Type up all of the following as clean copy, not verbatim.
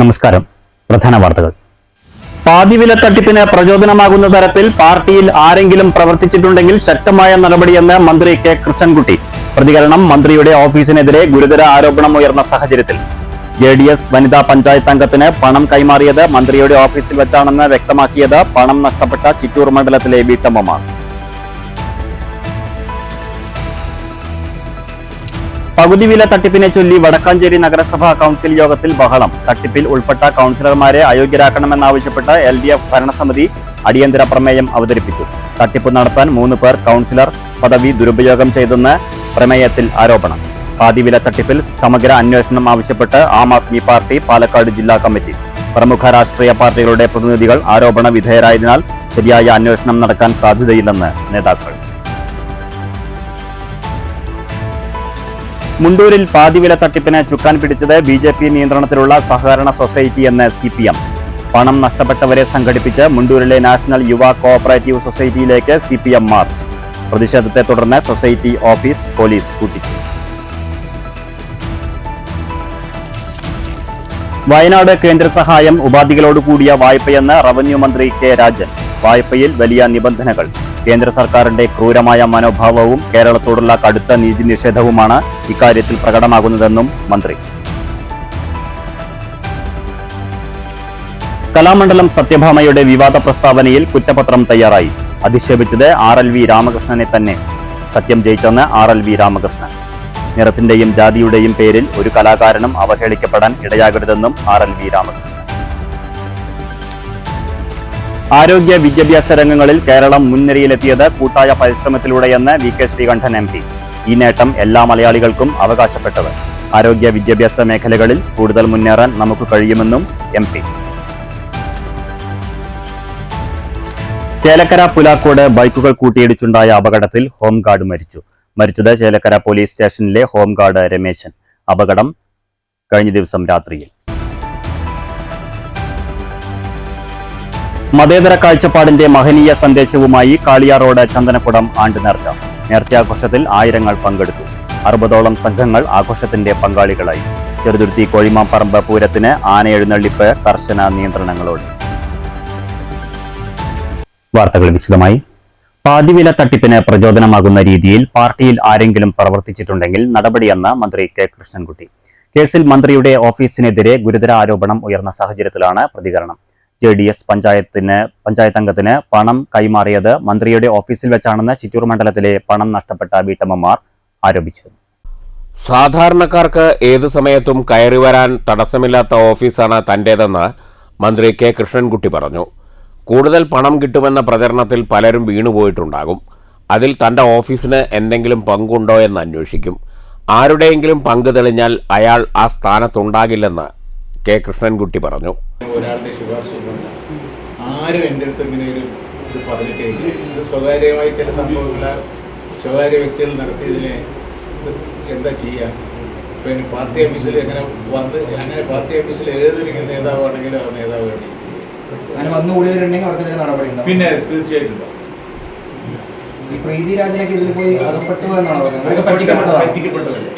നമസ്കാരം. പ്രധാന വാർത്തകൾ. പാതിവില തട്ടിപ്പിന് പ്രചോദനമാകുന്ന തരത്തിൽ പാർട്ടിയിൽ ആരെങ്കിലും പ്രവർത്തിച്ചിട്ടുണ്ടെങ്കിൽ ശക്തമായ നടപടിയെന്ന് മന്ത്രി കെ കൃഷ്ണൻകുട്ടി. പ്രതികരണം മന്ത്രിയുടെ ഓഫീസിനെതിരെ ഗുരുതര ആരോപണം ഉയർന്ന സാഹചര്യത്തിൽ. JDS വനിതാ പഞ്ചായത്ത് അംഗത്തിന് പണം കൈമാറിയത് മന്ത്രിയുടെ ഓഫീസിൽ വെച്ചാണെന്ന് വ്യക്തമാക്കിയത് പണം നഷ്ടപ്പെട്ട ചിറ്റൂർ മണ്ഡലത്തിലെ വീട്ടമ്മമാർ. പകുതി വില തട്ടിപ്പിനെ ചൊല്ലി വടക്കാഞ്ചേരി നഗരസഭാ കൌൺസിൽ യോഗത്തിൽ ബഹളം. തട്ടിപ്പിൽ ഉൾപ്പെട്ട കൌൺസിലർമാരെ അയോഗ്യരാക്കണമെന്നാവശ്യപ്പെട്ട് LDF ഭരണസമിതി അടിയന്തര പ്രമേയം അവതരിപ്പിച്ചു. തട്ടിപ്പ് നടത്താൻ 3 പേർ കൌൺസിലർ പദവി ദുരുപയോഗം ചെയ്തെന്ന് പ്രമേയത്തിൽ ആരോപണം. പാതിവില തട്ടിപ്പിൽ സമഗ്ര അന്വേഷണം ആവശ്യപ്പെട്ട് ആം ആദ്മി പാർട്ടി പാലക്കാട് ജില്ലാ കമ്മിറ്റി. പ്രമുഖ രാഷ്ട്രീയ പാർട്ടികളുടെ പ്രതിനിധികൾ ആരോപണ വിധേയരായതിനാൽ ശരിയായ അന്വേഷണം നടക്കാൻ സാധ്യതയില്ലെന്ന് നേതാക്കൾ. മുണ്ടൂരിൽ പാതിവില തട്ടിപ്പിന് ചുക്കാൻ പിടിച്ചത് BJP നിയന്ത്രണത്തിലുള്ള സഹകരണ സൊസൈറ്റി എന്ന് CPM. പണം നഷ്ടപ്പെട്ടവരെ സംഘടിപ്പിച്ച് മുണ്ടൂരിലെ നാഷണൽ യുവ കോഓപ്പറേറ്റീവ് സൊസൈറ്റിയിലേക്ക് CPM മാർച്ച്. പ്രതിഷേധത്തെ തുടർന്ന് സൊസൈറ്റി ഓഫീസ് പോലീസ് പൂട്ടിച്ചു. വയനാട് കേന്ദ്ര സഹായം ഉപാധികളോടുകൂടിയ വായ്പയെന്ന് റവന്യൂ മന്ത്രി K രാജൻ. വായ്പയിൽ വലിയ നിബന്ധനകൾ. കേന്ദ്ര സർക്കാരിന്റെ ക്രൂരമായ മനോഭാവവും കേരളത്തോടുള്ള കടുത്ത നീതി നിഷേധവുമാണ് ഇക്കാര്യത്തിൽ പ്രകടമാകുന്നതെന്നും മന്ത്രി. കലാമണ്ഡലം സത്യഭാമയുടെ വിവാദ പ്രസ്താവനയിൽ കുറ്റപത്രം തയ്യാറായി. അധിക്ഷേപിച്ചത് RLV രാമകൃഷ്ണനെ തന്നെ. സത്യം ജയിച്ചെന്ന് RLV രാമകൃഷ്ണൻ. നിറത്തിന്റെയും ജാതിയുടെയും പേരിൽ ഒരു കലാകാരനും അവഹേളിക്കപ്പെടാൻ ഇടയാകരുതെന്നും RLV രാമകൃഷ്ണൻ. ആരോഗ്യ വിദ്യാഭ്യാസ രംഗങ്ങളിൽ കേരളം മുൻനിരയിലെത്തിയത് കൂട്ടായ പരിശ്രമത്തിലൂടെയെന്ന് VK ശ്രീകണ്ഠൻ MP. ഈ നേട്ടം എല്ലാ മലയാളികൾക്കും അവകാശപ്പെട്ടത്. ആരോഗ്യ വിദ്യാഭ്യാസ മേഖലകളിൽ കൂടുതൽ മുന്നേറാൻ നമുക്ക് കഴിയുമെന്നും MP. ചേലക്കര പുലാക്കോട് ബൈക്കുകൾ കൂട്ടിയിടിച്ചുണ്ടായ അപകടത്തിൽ ഹോംഗാർഡ് മരിച്ചു. മരിച്ചത് ചേലക്കര പോലീസ് സ്റ്റേഷനിലെ ഹോംഗാർഡ് രമേശൻ. അപകടം കഴിഞ്ഞ ദിവസം രാത്രിയിൽ. മതേതര കാഴ്ചപ്പാടിന്റെ മഹനീയ സന്ദേശവുമായി കാളിയാറോഡ് ചന്ദനക്കുടം ആണ്ട് നേർച്ച. നേർച്ചയാഘോഷത്തിൽ ആയിരങ്ങൾ പങ്കെടുത്തു. 60ഓളം സംഘങ്ങൾ ആഘോഷത്തിന്റെ പങ്കാളികളായി. ചെറുതുരുത്തി കോഴിമാമ്പറമ്പ് പൂരത്തിന് ആന എഴുന്നള്ളിപ്പ് കർശന നിയന്ത്രണങ്ങളോടെ. വാർത്തകൾ വിശദമായി. പാതിവില തട്ടിപ്പിന് പ്രചോദനമാകുന്ന രീതിയിൽ പാർട്ടിയിൽ ആരെങ്കിലും പ്രവർത്തിച്ചിട്ടുണ്ടെങ്കിൽ നടപടിയെന്ന് മന്ത്രി കെ കൃഷ്ണൻകുട്ടി. കേസിൽ മന്ത്രിയുടെ ഓഫീസിനെതിരെ ഗുരുതര ആരോപണം ഉയർന്ന സാഹചര്യത്തിലാണ് പ്രതികരണം. JDS പഞ്ചായത്ത് അംഗത്തിന് പണം കൈമാറിയത് മന്ത്രിയുടെ ഓഫീസിൽ വെച്ചാണെന്ന് ചിറ്റൂർ മണ്ഡലത്തിലെ പണം നഷ്ടപ്പെട്ട വീട്ടമ്മമാർ ആരോപിച്ചിരുന്നു. സാധാരണക്കാർക്ക് ഏതു സമയത്തും കയറി വരാൻ തടസ്സമില്ലാത്ത ഓഫീസാണ് തന്റേതെന്ന് മന്ത്രി കെ കൃഷ്ണൻകുട്ടി പറഞ്ഞു. കൂടുതൽ പണം കിട്ടുമെന്ന പ്രചരണത്തിൽ പലരും വീണുപോയിട്ടുണ്ടാകും. അതിൽ തന്റെ ഓഫീസിന് എന്തെങ്കിലും പങ്കുണ്ടോ എന്ന് അന്വേഷിക്കും. ആരുടെയെങ്കിലും പങ്ക് തെളിഞ്ഞാൽ അയാൾ ആ സ്ഥാനത്തുണ്ടാകില്ലെന്ന് കെ കൃഷ്ണൻകുട്ടി പറഞ്ഞു. ഒരാളുടെ ശുപാർശ ആരും എൻ്റെ അടുത്ത് ഇങ്ങനെ ഒരു ഇത് പറഞ്ഞിട്ടേക്ക് ഇത് സ്വകാര്യമായി ചില സംഭവങ്ങൾ സ്വകാര്യ വ്യക്തികൾ നടത്തിയതിനെ എന്താ ചെയ്യുക. പിന്നെ പാർട്ടി ഓഫീസിൽ എങ്ങനെ വന്ന് അങ്ങനെ പാർട്ടി ഓഫീസിൽ ഏതൊരു നേതാവാണെങ്കിലും ആ നേതാവ് പിന്നെ തീർച്ചയായിട്ടും പറ്റിക്കപ്പെട്ടതല്ലേ.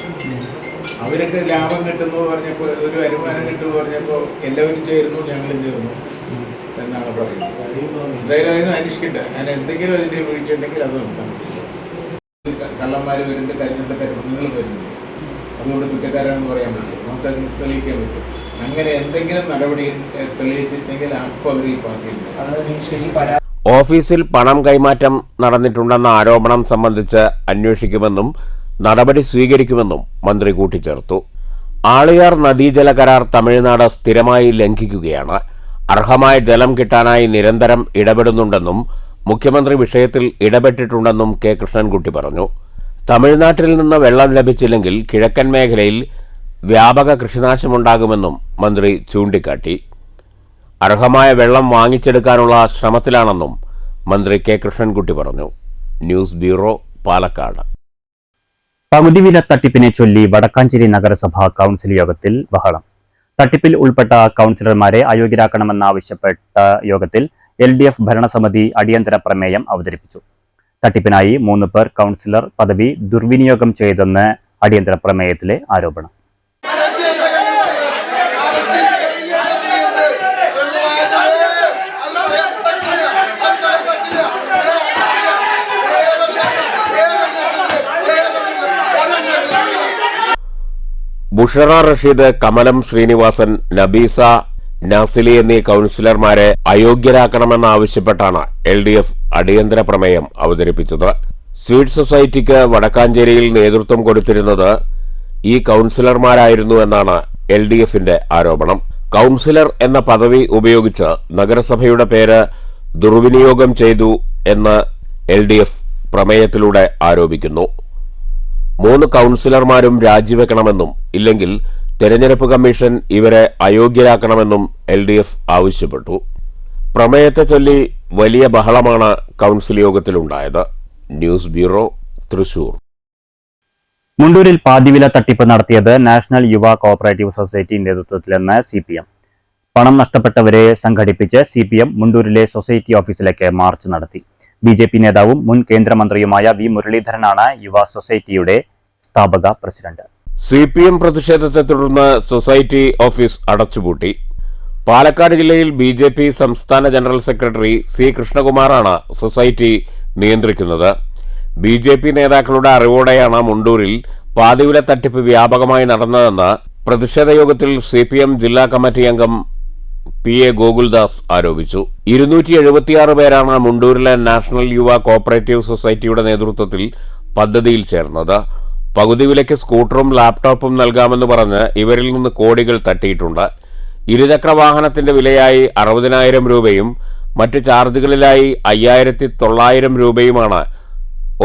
അവരൊക്കെ ലാഭം കിട്ടുന്നു പറഞ്ഞപ്പോൾ ഒരു വരുമാനം കിട്ടുമെന്ന് പറഞ്ഞപ്പോൾ എല്ലാവരും ചേരുന്നു ഞങ്ങളും ചേർന്നു എന്നാണ് പറയുന്നത്. എന്തായാലും അതിന് അന്വേഷിക്കട്ടെ. ഞാൻ എന്തെങ്കിലും അതിൻ്റെ വീഴ്ചയുണ്ടെങ്കിൽ അത് നിർത്താൻ പറ്റില്ല. കള്ളന്മാർ വരുന്നുണ്ട്, കരിഞ്ഞത്തെ നിങ്ങൾ വരുന്നുണ്ട്, അതുകൊണ്ട് കുറ്റക്കാരാണെന്ന് പറയാൻ പറ്റും. നമുക്കത് തെളിയിക്കാൻ പറ്റും. അങ്ങനെ എന്തെങ്കിലും നടപടി തെളിയിച്ചിട്ടുണ്ടെങ്കിൽ അപ്പോൾ അവർ ഈ പാർട്ടിയുണ്ട്. ഓഫീസിൽ പണം കൈമാറ്റം നടന്നിട്ടുണ്ടെന്ന ആരോപണം സംബന്ധിച്ച് അന്വേഷിക്കുമെന്നും നടപടി സ്വീകരിക്കുമെന്നും മന്ത്രി കൂട്ടിച്ചേർത്തു. ആളിയാർ നദീജല കരാർ തമിഴ്നാട് സ്ഥിരമായി ലംഘിക്കുകയാണ്. അർഹമായ ജലം കിട്ടാനായി നിരന്തരം ഇടപെടുന്നുണ്ടെന്നും മുഖ്യമന്ത്രി വിഷയത്തിൽ ഇടപെട്ടിട്ടുണ്ടെന്നും കെ കൃഷ്ണൻകുട്ടി പറഞ്ഞു. തമിഴ്നാട്ടിൽ നിന്ന് വെള്ളം ലഭിച്ചില്ലെങ്കിൽ കിഴക്കൻ മേഖലയിൽ വ്യാപക കൃഷിനാശമുണ്ടാകുമെന്നും മന്ത്രി ചൂണ്ടിക്കാട്ടി. അർഹമായ വെള്ളം വാങ്ങിച്ചെടുക്കാനുള്ള ശ്രമത്തിലാണെന്നും മന്ത്രി കെ കൃഷ്ണൻകുട്ടി പറഞ്ഞു. News bureau, Palakkad. പകുതി വില തട്ടിപ്പിനെ ചൊല്ലി വടക്കാഞ്ചേരി നഗരസഭാ കൌൺസിൽ യോഗത്തിൽ ബഹളം. തട്ടിപ്പിൽ ഉൾപ്പെട്ട കൌൺസിലർമാരെ അയോഗ്യരാക്കണമെന്നാവശ്യപ്പെട്ട യോഗത്തിൽ LDF ഭരണസമിതി അടിയന്തര പ്രമേയം അവതരിപ്പിച്ചു. തട്ടിപ്പിനായി 3 പേർ കൌൺസിലർ പദവി ദുർവിനിയോഗം ചെയ്തെന്ന് അടിയന്തര പ്രമേയത്തിലെ ആരോപണം. ഉഷറ റഷീദ്, കമലം ശ്രീനിവാസൻ, നബീസ, നാസിലി എന്നീ കൌൺസിലർമാരെ അയോഗ്യരാക്കണമെന്നാവശ്യപ്പെട്ടാണ് LDF അടിയന്തര പ്രമേയം അവതരിപ്പിച്ചത്. സ്വീറ്റ് സൊസൈറ്റിക്ക് വടക്കാഞ്ചേരിയിൽ നേതൃത്വം കൊടുത്തിരുന്നത് ഈ കൌൺസിലർമാരായിരുന്നു എന്നാണ് LDFന്റെ ആരോപണം. കൌൺസിലർ എന്ന പദവി ഉപയോഗിച്ച് നഗരസഭയുടെ പേര് ദുർവിനിയോഗം ചെയ്തു എന്ന് LDF പ്രമേയത്തിലൂടെ ആരോപിക്കുന്നു. 3 കൌൺസിലർമാരും രാജിവെക്കണമെന്നും ഇല്ലെങ്കിൽ തെരഞ്ഞെടുപ്പ് കമ്മീഷൻ ഇവരെ അയോഗ്യരാക്കണമെന്നും LDF ആവശ്യപ്പെട്ടു. പ്രമേയത്തെ ചൊല്ലി വലിയ ബഹളമാണ് കൌൺസിൽ യോഗത്തിലുണ്ടായത്. News bureau, Thrissur. മുണ്ടൂരിൽ പാതിവില തട്ടിപ്പ് നടത്തിയത് നാഷണൽ യുവ കോഓപ്പറേറ്റീവ് സൊസൈറ്റി നേതൃത്വത്തിലെന്ന് CPM. പണം നഷ്ടപ്പെട്ടവരെ സംഘടിപ്പിച്ച് CPM മുണ്ടൂരിലെ സൊസൈറ്റി ഓഫീസിലേക്ക് മാർച്ച് നടത്തി. BJP നേതാവും മുൻ കേന്ദ്രമന്ത്രിയുമായ V. മുരളീധരനാണ് യുവ സൊസൈറ്റിയുടെ സ്ഥാപക പ്രസിഡന്റ്. CPM പ്രതിഷേധത്തെ തുടർന്ന് സൊസൈറ്റി ഓഫീസ് അടച്ചുപൂട്ടി. പാലക്കാട് ജില്ലയിൽ BJP സംസ്ഥാന ജനറൽ സെക്രട്ടറി C. കൃഷ്ണകുമാറാണ് സൊസൈറ്റി നിയന്ത്രിക്കുന്നത്. BJP നേതാക്കളുടെ അറിവോടെയാണ് മുണ്ടൂരിൽ പാതിവില തട്ടിപ്പ് വ്യാപകമായി നടന്നതെന്ന് പ്രതിഷേധ യോഗത്തിൽ CPM ജില്ലാ കമ്മിറ്റി അംഗം PA ഗോകുൽദാസ് ആരോപിച്ചു. 276 പേരാണ് മുണ്ടൂരിലെ നാഷണൽ യുവ കോഓപ്പറേറ്റീവ് സൊസൈറ്റിയുടെ നേതൃത്വത്തിൽ പദ്ധതിയിൽ ചേർന്നത്. പകുതി വിലയ്ക്ക് സ്കൂട്ടറും ലാപ്ടോപ്പും നൽകാമെന്ന് പറഞ്ഞ് ഇവരിൽ നിന്ന് കോടികൾ തട്ടിയിട്ടുണ്ട്. ഇരുചക്ര വാഹനത്തിന്റെ വിലയായി 60,000 രൂപയും മറ്റ് ചാർജുകളിലായി 5,900 രൂപയുമാണ്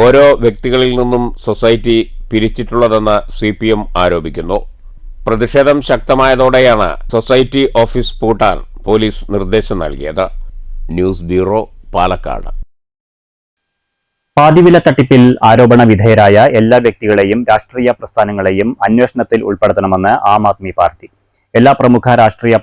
ഓരോ വ്യക്തികളിൽ നിന്നും സൊസൈറ്റി പിരിച്ചിട്ടുള്ളതെന്ന് CPM ആരോപിക്കുന്നു. പ്രതിഷേധം ശക്തമായതോടെയാണ് സൊസൈറ്റി ഓഫീസ് പൂട്ടാൻ പോലീസ് നിർദ്ദേശം നൽകിയത്. News bureau, Palakkad. പാതിവില തട്ടിപ്പിൽ ആരോപണ വിധേയരായ എല്ലാ വ്യക്തികളെയും രാഷ്ട്രീയ പ്രസ്ഥാനങ്ങളെയും അന്വേഷണത്തിൽ ഉൾപ്പെടുത്തണമെന്ന് ആം ആദ്മി പാർട്ടി. എല്ലാ പ്രമുഖ രാഷ്ട്രീയ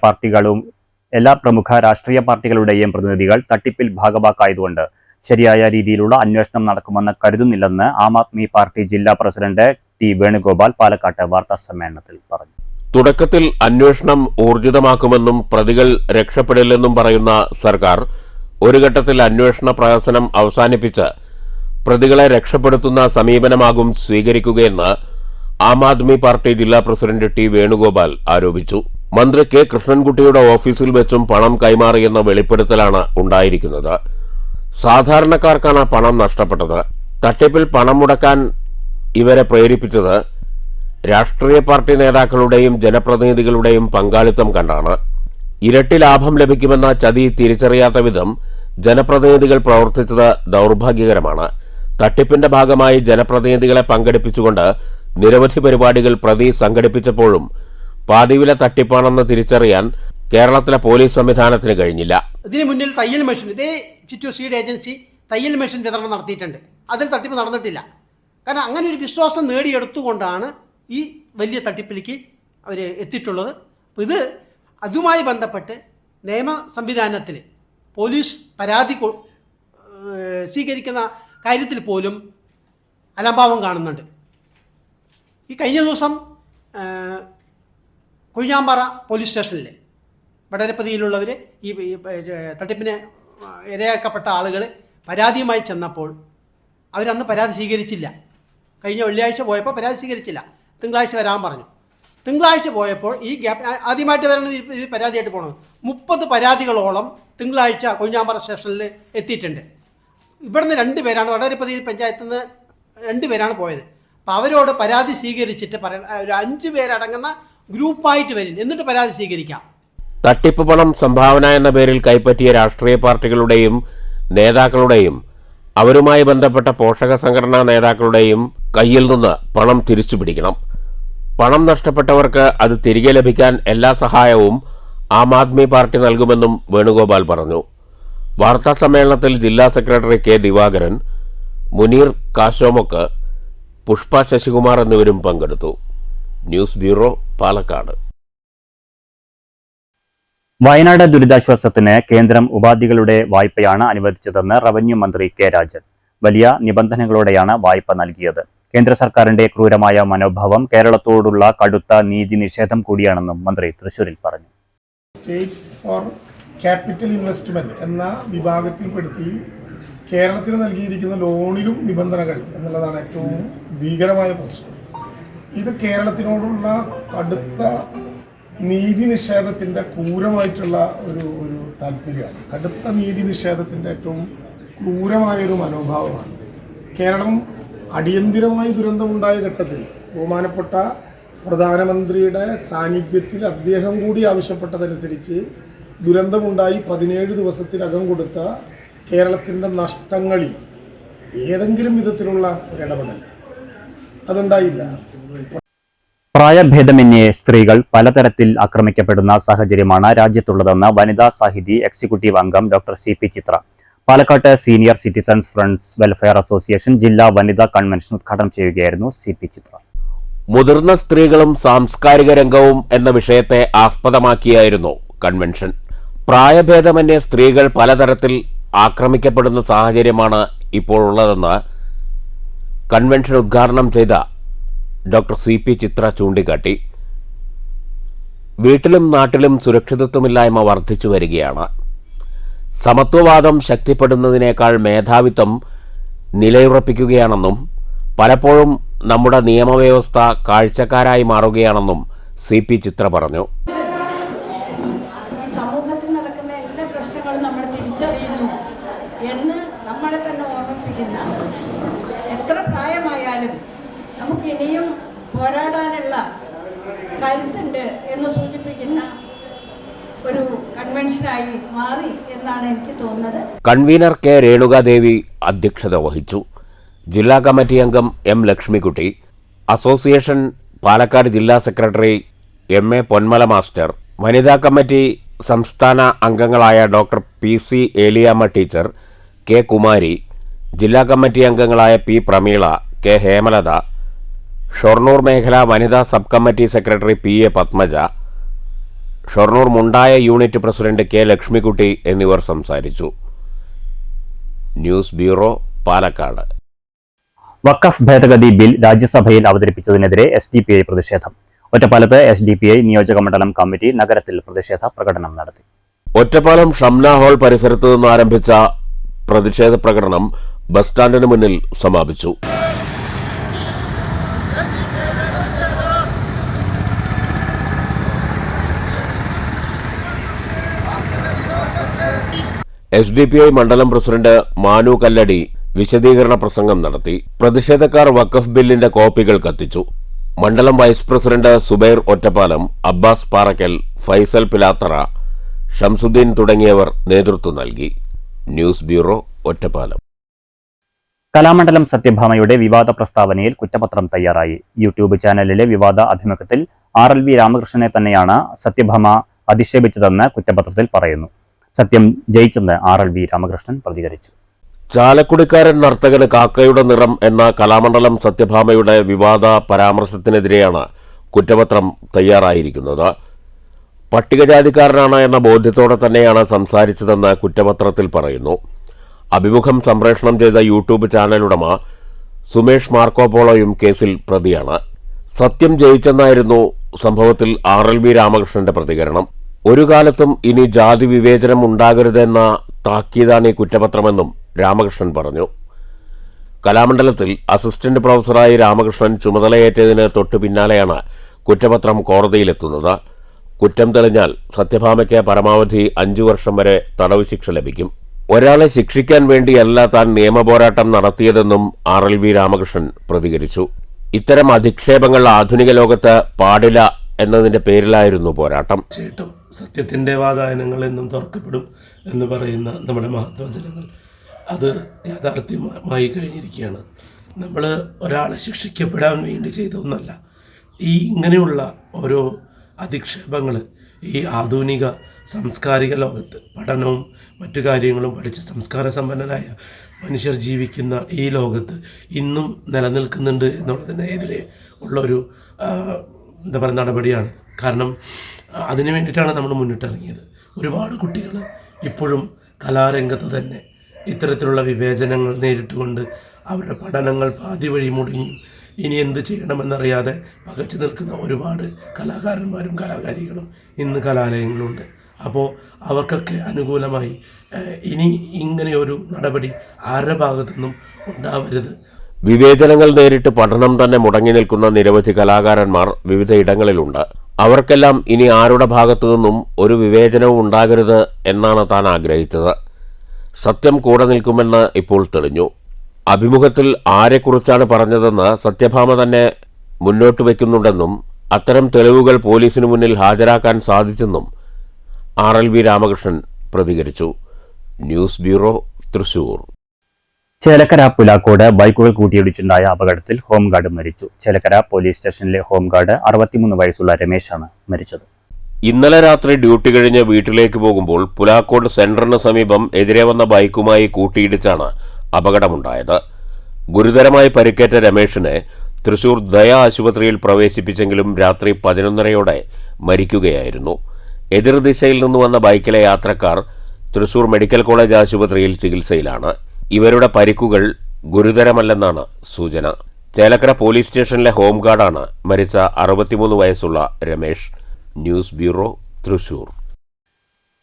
പാർട്ടികളുടെയും പ്രതിനിധികൾ തട്ടിപ്പിൽ ഭാഗവാക്കായതുകൊണ്ട് ശരിയായ രീതിയിലുള്ള അന്വേഷണം നടക്കുമെന്ന് കരുതുന്നില്ലെന്ന് ആം ആദ്മി പാർട്ടി ജില്ലാ പ്രസിഡന്റ് T. വേണുഗോപാൽ പാലക്കാട്ട് വാർത്താസമ്മേളനത്തിൽ പറഞ്ഞു. തുടക്കത്തിൽ അന്വേഷണം ഊർജിതമാക്കുമെന്നും പ്രതികൾ രക്ഷപ്പെടില്ലെന്നും പറയുന്ന സർക്കാർ ഒരു ഘട്ടത്തിൽ അന്വേഷണ പ്രഹസനം അവസാനിപ്പിച്ച് പ്രതികളെ രക്ഷപ്പെടുത്തുന്ന സമീപനമാകും സ്വീകരിക്കുകയെന്ന് ആം ആദ്മി പാർട്ടി ജില്ലാ പ്രസിഡന്റ് T. വേണുഗോപാൽ ആരോപിച്ചു. മന്ത്രി K. കൃഷ്ണൻകുട്ടിയുടെ ഓഫീസിൽ വെച്ചും പണം കൈമാറിയെന്ന വെളിപ്പെടുത്തലാണ് ഉണ്ടായിരിക്കുന്നത്. സാധാരണക്കാർക്കാണ് പണം നഷ്ടപ്പെട്ടത്. തട്ടിപ്പിൽ പണം മുടക്കാൻ ഇവരെ പ്രേരിപ്പിച്ചത് രാഷ്ട്രീയ പാർട്ടി നേതാക്കളുടെയും ജനപ്രതിനിധികളുടെയും പങ്കാളിത്തം കണ്ടാണ്. ഇരട്ടി ലാഭം ലഭിക്കുമെന്ന ചതി തിരിച്ചറിയാത്ത വിധം ജനപ്രതിനിധികൾ പ്രവർത്തിച്ചത് ദൗർഭാഗ്യകരമാണ്. തട്ടിപ്പിന്റെ ഭാഗമായി ജനപ്രതിനിധികളെ പങ്കെടുപ്പിച്ചുകൊണ്ട് നിരവധി പരിപാടികൾ പ്രതി സംഘടിപ്പിച്ചപ്പോഴും പാതിവില തട്ടിപ്പാണെന്ന് തിരിച്ചറിയാൻ കേരളത്തിലെ പോലീസ് സംവിധാനത്തിന് കഴിഞ്ഞില്ല. ഇതിന് മുന്നിൽ തയ്യൽ മെഷീൻ, ഇതേ ചിറ്റൂർ സീഡ് ഏജൻസി തയ്യൽ മെഷീൻ വിതരണം നടത്തിയിട്ടുണ്ട്. അതിൽ തട്ടിപ്പ് നടന്നിട്ടില്ല. കാരണം അങ്ങനെ ഒരു വിശ്വാസം നേടിയെടുത്തുകൊണ്ടാണ് ഈ വലിയ തട്ടിപ്പിലേക്ക് അവർ എത്തിയിട്ടുള്ളത്. അപ്പോൾ ഇത് അതുമായി ബന്ധപ്പെട്ട് നിയമ സംവിധാനത്തിൽ പോലീസ് പരാതി സ്വീകരിക്കുന്ന കാര്യത്തിൽ പോലും അലംഭാവം കാണുന്നുണ്ട്. ഈ കഴിഞ്ഞ ദിവസം കൊഴിഞ്ഞാമ്പാറ പോലീസ് സ്റ്റേഷനിൽ വടകരപ്പതിയിലുള്ളവർ ഈ തട്ടിപ്പിന് ഇരയാക്കപ്പെട്ട ആളുകൾ പരാതിയുമായി ചെന്നപ്പോൾ അവരന്ന് പരാതി സ്വീകരിച്ചില്ല. കഴിഞ്ഞ വെള്ളിയാഴ്ച പോയപ്പോൾ പരാതി സ്വീകരിച്ചില്ല. തിങ്കളാഴ്ച വരാൻ പറഞ്ഞു. തിങ്കളാഴ്ച പോയപ്പോൾ ഈ ഗ്യാപ്പ് ആദ്യമായിട്ട് വരണം ഈ പരാതിയായിട്ട് പോകണം. 30 പരാതികളോളം തിങ്കളാഴ്ച കൊഴിഞ്ഞാമ്പാറ സ്റ്റേഷനിൽ എത്തിയിട്ടുണ്ട്. ഇവിടുന്ന് 2 പേരാണ്, വടകരപ്പതി പഞ്ചായത്തിൽ നിന്ന് 2 പേരാണ് പോയത്. അപ്പോൾ അവരോട് പരാതി സ്വീകരിച്ചിട്ട് ഒരു 5 പേരടങ്ങുന്ന ഗ്രൂപ്പായിട്ട് വരും, എന്നിട്ട് പരാതി സ്വീകരിക്കാം. തട്ടിപ്പ് പണം സംഭാവന എന്ന പേരിൽ കൈപ്പറ്റിയ രാഷ്ട്രീയ പാർട്ടികളുടെയും നേതാക്കളുടെയും അവരുമായി ബന്ധപ്പെട്ട പോഷക സംഘടനാ നേതാക്കളുടെയും കയ്യിൽ നിന്ന് പണം തിരിച്ചു പിടിക്കണം. പണം നഷ്ടപ്പെട്ടവർക്ക് അത് തിരികെ ലഭിക്കാൻ എല്ലാ സഹായവും ആം ആദ്മി പാർട്ടി നൽകുമെന്നും വേണുഗോപാൽ പറഞ്ഞു. വാർത്താ സമ്മേളനത്തിൽ ജില്ലാ സെക്രട്ടറി K. ദിവാകരൻ, മുനീർ കാശോമൊക്ക്, പുഷ്പ ശശികുമാർ എന്നിവരും പങ്കെടുത്തു. News bureau, Palakkad. വയനാട് ദുരിതാശ്വാസത്തിന് കേന്ദ്രം ഉപാധികളുടെ വായ്പയാണ് അനുവദിച്ചതെന്ന് റവന്യൂ മന്ത്രി K. രാജൻ. വലിയ നിബന്ധനകളോടെയാണ് വായ്പ നൽകിയത്. കേന്ദ്ര സർക്കാരിന്റെ ക്രൂരമായ മനോഭാവം കേരളത്തോടുള്ള കടുത്ത നീതി നിഷേധം കൂടിയാണെന്നും മന്ത്രി തൃശൂരിൽ പറഞ്ഞു. സ്റ്റേറ്റ്സ് ഫോർ ക്യാപിറ്റൽ ഇൻവെസ്റ്റ്മെന്റ് എന്ന വിഭാഗത്തിൽപ്പെടുത്തി കേരളത്തിന് നൽകിയിരിക്കുന്ന ലോണിലും നിബന്ധനകൾ എന്നുള്ളതാണ് ഏറ്റവും ഭീകരമായ പ്രശ്നം. ഇത് കേരളത്തിനോടുള്ള കടുത്ത നീതി നിഷേധത്തിൻ്റെ ക്രൂരമായിട്ടുള്ള ഒരു താല്പര്യമാണ്. കടുത്ത നീതി നിഷേധത്തിൻ്റെ ഏറ്റവും ക്രൂരമായൊരു മനോഭാവമാണ്. കേരളം അടിയന്തിരമായി ദുരന്തമുണ്ടായ ഘട്ടത്തിൽ ബഹുമാനപ്പെട്ട പ്രധാനമന്ത്രിയുടെ സാന്നിധ്യത്തിൽ അദ്ദേഹം കൂടി ആവശ്യപ്പെട്ടതനുസരിച്ച് ദുരന്തമുണ്ടായി 17 ദിവസത്തിനകം കൊടുത്ത കേരളത്തിൻ്റെ നഷ്ടങ്ങളിൽ ഏതെങ്കിലും വിധത്തിലുള്ള ഒരിടപെടൽ അതുണ്ടായില്ല. പ്രായഭേദമന്യേ സ്ത്രീകൾ പലതരത്തിൽ ആക്രമിക്കപ്പെടുന്ന സാഹചര്യമാണ് രാജ്യത്തുള്ളതെന്ന് വനിതാ സാഹിതി എക്സിക്യൂട്ടീവ് അംഗം ഡോക്ടർ CP ചിത്ര പാലക്കാട്ട് senior citizens friends welfare association ജില്ലാ വനിതാ കൺവെൻഷൻ ഉദ്ഘാടനം ചെയ്യുകയായിരുന്നു CP ചിത്ര. മുതിർന്ന സ്ത്രീകളും സാംസ്കാരിക രംഗവും എന്ന വിഷയത്തെ ആസ്പദമാക്കിയായിരുന്നു കൺവെൻഷൻ. പ്രായഭേദമന്യേ സ്ത്രീകൾ പലതരത്തിൽ ആക്രമിക്കപ്പെടുന്ന സാഹചര്യമാണ് ഇപ്പോൾ ഉള്ളതെന്ന് കൺവെൻഷൻ ഉദ്ഘാടനം ചെയ്ത ഡോക്ടർ CP ചിത്ര ചൂണ്ടിക്കാട്ടി. വീട്ടിലും നാട്ടിലും സുരക്ഷിതത്വമില്ലായ്മ വർദ്ധിച്ചു വരികയാണ്. സമത്വവാദം ശക്തിപ്പെടുന്നതിനേക്കാൾ മേധാവിത്വം നിലയുറപ്പിക്കുകയാണെന്നും പലപ്പോഴും നമ്മുടെ നിയമവ്യവസ്ഥ കാഴ്ചക്കാരായി മാറുകയാണെന്നും CP ചിത്ര പറഞ്ഞു. സമൂഹത്തിൽ നടക്കുന്ന എല്ലാ പ്രശ്നങ്ങളും നമ്മൾ തിരിച്ചറിയുന്നു എന്ന് നമ്മളെ തന്നെ ഓർമ്മിപ്പിക്കുന്ന, എത്ര പ്രായമായാലും നമുക്ക് ഇനിയും പോരാടാനുള്ള കരുത്തുണ്ട് എന്ന് സൂചിപ്പിക്കുന്ന ഒരു കൺവെൻഷനായി മാറി എന്നാണ് എനിക്ക് തോന്നുന്നത്. Convener K. രേണുകാദേവി അധ്യക്ഷത വഹിച്ചു. ജില്ലാ കമ്മിറ്റി അംഗം M. ലക്ഷ്മിക്കുട്ടി, അസോസിയേഷൻ പാലക്കാട് ജില്ലാ സെക്രട്ടറി MA പൊന്മല മാസ്റ്റർ, വനിതാ കമ്മിറ്റി സംസ്ഥാന അംഗങ്ങളായ doctor PC Eliyamma teacher, K. Kumari, ജില്ലാ കമ്മിറ്റി അംഗങ്ങളായ P. പ്രമീള, K. ഹേമലത, ഷൊർണൂർ മേഖല വനിതാ sub committee secretary PA Padmaja, Shoranur Mundaya unit president K. Lakshmikutty എന്നിവർ സംസാരിച്ചു. News bureau, Palakkad. വഖഫ് ഭേദഗതി ബിൽ രാജ്യസഭയിൽ അവതരിപ്പിച്ചതിനെതിരെ SDPI പ്രതിഷേധം. ഒറ്റപ്പാലത്ത് SDPI നിയോജക മണ്ഡലം കമ്മിറ്റി നഗരത്തിൽ പ്രതിഷേധ പ്രകടനം നടത്തി. ഒറ്റപ്പാലം ഷംന ഹാൾ പരിസരത്ത് നിന്ന് ആരംഭിച്ച പ്രതിഷേധ പ്രകടനം ബസ് സ്റ്റാൻഡിന് മുന്നിൽ സമാപിച്ചു. SDPI മണ്ഡലം പ്രസിഡന്റ് മാനു കല്ലടി വിശദീകരണ പ്രസംഗം നടത്തി. പ്രതിഷേധക്കാർ വഖഫ് ബില്ലിന്റെ കോപ്പികൾ കത്തിച്ചു. മണ്ഡലം വൈസ് പ്രസിഡന്റ് സുബൈർ ഒറ്റപ്പാലം, അബ്ബാസ് പാറക്കൽ, ഫൈസൽ പിലാത്തറ, ഷംസുദ്ദീൻ തുടങ്ങിയവർ നേതൃത്വം നൽകി. News bureau, Ottapalam. കലാമണ്ഡലം സത്യഭാമയുടെ വിവാദ പ്രസ്താവനയിൽ കുറ്റപത്രം തയ്യാറായി. യൂട്യൂബ് ചാനലിലെ വിവാദ അഭിമുഖത്തിൽ RLV രാമകൃഷ്ണനെ തന്നെയാണ് സത്യഭാമ അധിക്ഷേപിച്ചതെന്ന് കുറ്റപത്രത്തിൽ പറയുന്നു. സത്യം ജയിച്ചെന്ന് RLV രാമകൃഷ്ണൻ പ്രതികരിച്ചു. ചാലക്കുടിക്കാരൻ നർത്തകന് കാക്കയുടെ നിറം എന്ന കലാമണ്ഡലം സത്യഭാമയുടെ വിവാദ പരാമർശത്തിനെതിരെയാണ് കുറ്റപത്രം തയ്യാറായിരിക്കുന്നത്. പട്ടികജാതിക്കാരനാണ് എന്ന ബോധ്യത്തോടെ തന്നെയാണ് സംസാരിച്ചതെന്ന് കുറ്റപത്രത്തിൽ പറയുന്നു. അഭിമുഖം സംപ്രേഷണം ചെയ്ത യൂട്യൂബ് ചാനൽ ഉടമ സുമേഷ് മാർക്കോപോളോയും കേസിൽ പ്രതിയാണ്. സത്യം ജയിച്ചെന്നായിരുന്നു സംഭവത്തിൽ RLV രാമകൃഷ്ണന്റെ പ്രതികരണം. ഒരു കാലത്തും ഇനി ജാതി വിവേചനം ഉണ്ടാകരുതെന്ന താക്കീതാണ് ഈ കുറ്റപത്രമെന്നും രാമകൃഷ്ണൻ പറഞ്ഞു. കലാമണ്ഡലത്തിൽ അസിസ്റ്റന്റ് പ്രൊഫസറായി രാമകൃഷ്ണൻ ചുമതലയേറ്റതിന് തൊട്ടു പിന്നാലെയാണ് കുറ്റപത്രം കോടതിയിലെത്തുന്നത്. കുറ്റം തെളിഞ്ഞാൽ സത്യഭാമയ്ക്ക് പരമാവധി 5 വർഷം വരെ തടവ് ശിക്ഷ ലഭിക്കും. ഒരാളെ ശിക്ഷിക്കാൻ വേണ്ടിയല്ല താൻ നിയമപോരാട്ടം നടത്തിയതെന്നും RLV രാമകൃഷ്ണൻ പ്രതികരിച്ചു. ഇത്തരം അധിക്ഷേപങ്ങൾ ആധുനിക ലോകത്ത് പാടില്ല എന്നതിന്റെ പേരിലായിരുന്നു പോരാട്ടം. സത്യത്തിൻ്റെ വാതായനങ്ങൾ എന്നും തുറക്കപ്പെടും എന്ന് പറയുന്ന നമ്മുടെ മഹത്വചനങ്ങൾ അത് യാഥാർത്ഥ്യമായി കഴിഞ്ഞിരിക്കുകയാണ്. നമ്മൾ ഒരാളെ ശിക്ഷിക്കപ്പെടാൻ വേണ്ടി ചെയ്തൊന്നല്ല. ഇങ്ങനെയുള്ള ഓരോ അധിക്ഷേപങ്ങൾ ഈ ആധുനിക സാംസ്കാരിക ലോകത്ത് പഠനവും മറ്റു കാര്യങ്ങളും പഠിച്ച് സംസ്കാര സമ്പന്നരായ മനുഷ്യർ ജീവിക്കുന്ന ഈ ലോകത്ത് ഇന്നും നിലനിൽക്കുന്നുണ്ട് എന്നുള്ളതിനെതിരെ ഉള്ളൊരു നടപടിയാണ്. കാരണം അതിനു വേണ്ടിയിട്ടാണ് നമ്മൾ മുന്നിട്ടിറങ്ങിയത്. ഒരുപാട് കുട്ടികൾ ഇപ്പോഴും കലാരംഗത്ത് തന്നെ ഇത്തരത്തിലുള്ള വിവേചനങ്ങൾ നേരിട്ടുകൊണ്ട് അവരുടെ പഠനങ്ങൾ പാതി വഴി മുടങ്ങി ഇനി എന്ത് ചെയ്യണമെന്നറിയാതെ പകച്ചു നിൽക്കുന്ന ഒരുപാട് കലാകാരന്മാരും കലാകാരികളും ഇന്ന് കലാലയങ്ങളുണ്ട്. അപ്പോൾ അവർക്കൊക്കെ അനുകൂലമായി ഇനി ഇങ്ങനെയൊരു നടപടി ആരുടെ ഭാഗത്തുനിന്നും ഉണ്ടാവരുത്. വിവേചനങ്ങൾ നേരിട്ട് പഠനം തന്നെ മുടങ്ങി നിൽക്കുന്ന നിരവധി കലാകാരന്മാർ വിവിധ ഇടങ്ങളിലുണ്ട്. അവർക്കെല്ലാം ഇനി ആരുടെ ഭാഗത്തു നിന്നും ഒരു വിവേചനവും ഉണ്ടാകരുത് എന്നാണ് താൻ ആഗ്രഹിച്ചത്. സത്യം കൂടെ നിൽക്കുമെന്ന് ഇപ്പോൾ തെളിഞ്ഞു. അഭിമുഖത്തിൽ ആരെക്കുറിച്ചാണ് പറഞ്ഞതെന്ന് സത്യഭാമ തന്നെ മുന്നോട്ട് വയ്ക്കുന്നുണ്ടെന്നും അത്തരം തെളിവുകൾ പോലീസിന് മുന്നിൽ ഹാജരാക്കാൻ സാധിച്ചെന്നും RLV രാമകൃഷ്ണൻ പ്രതികരിച്ചു. News bureau, Thrissur. ചേലക്കര പുലാക്കോട് ബൈക്കുകൾ കൂട്ടിയിടിച്ചുണ്ടായ അപകടത്തിൽ ഹോംഗാർഡ് മരിച്ചു. ചേലക്കര പോലീസ് സ്റ്റേഷനിലെ ഹോംഗാർഡ് 63 വയസ്സുള്ള രമേശാണ് മരിച്ചത്. ഇന്നലെ രാത്രി ഡ്യൂട്ടി കഴിഞ്ഞ് വീട്ടിലേക്ക് പോകുമ്പോൾ പുലാക്കോട് സെന്ററിന് സമീപം എതിരെ വന്ന ബൈക്കുമായി കൂട്ടിയിടിച്ചാണ് അപകടമുണ്ടായത്. ഗുരുതരമായി പരിക്കേറ്റ രമേശിനെ തൃശൂർ ദയ ആശുപത്രിയിൽ പ്രവേശിപ്പിച്ചെങ്കിലും രാത്രി 11:30 മരിക്കുകയായിരുന്നു. എതിർദിശയിൽ നിന്ന് വന്ന ബൈക്കിലെ യാത്രക്കാർ തൃശൂർ മെഡിക്കൽ കോളേജ് ആശുപത്രിയിൽ ചികിത്സയിലാണ്. ഇവരുടെ പരിക്കുകൾ ഗുരുതരമല്ലെന്നാണ് സൂചന. ചേലക്കര പോലീസ് സ്റ്റേഷനിലെ ഹോംഗാർഡാണ് മരിച്ച 63 വയസ്സുള്ള Ramesh. News bureau, Thrissur.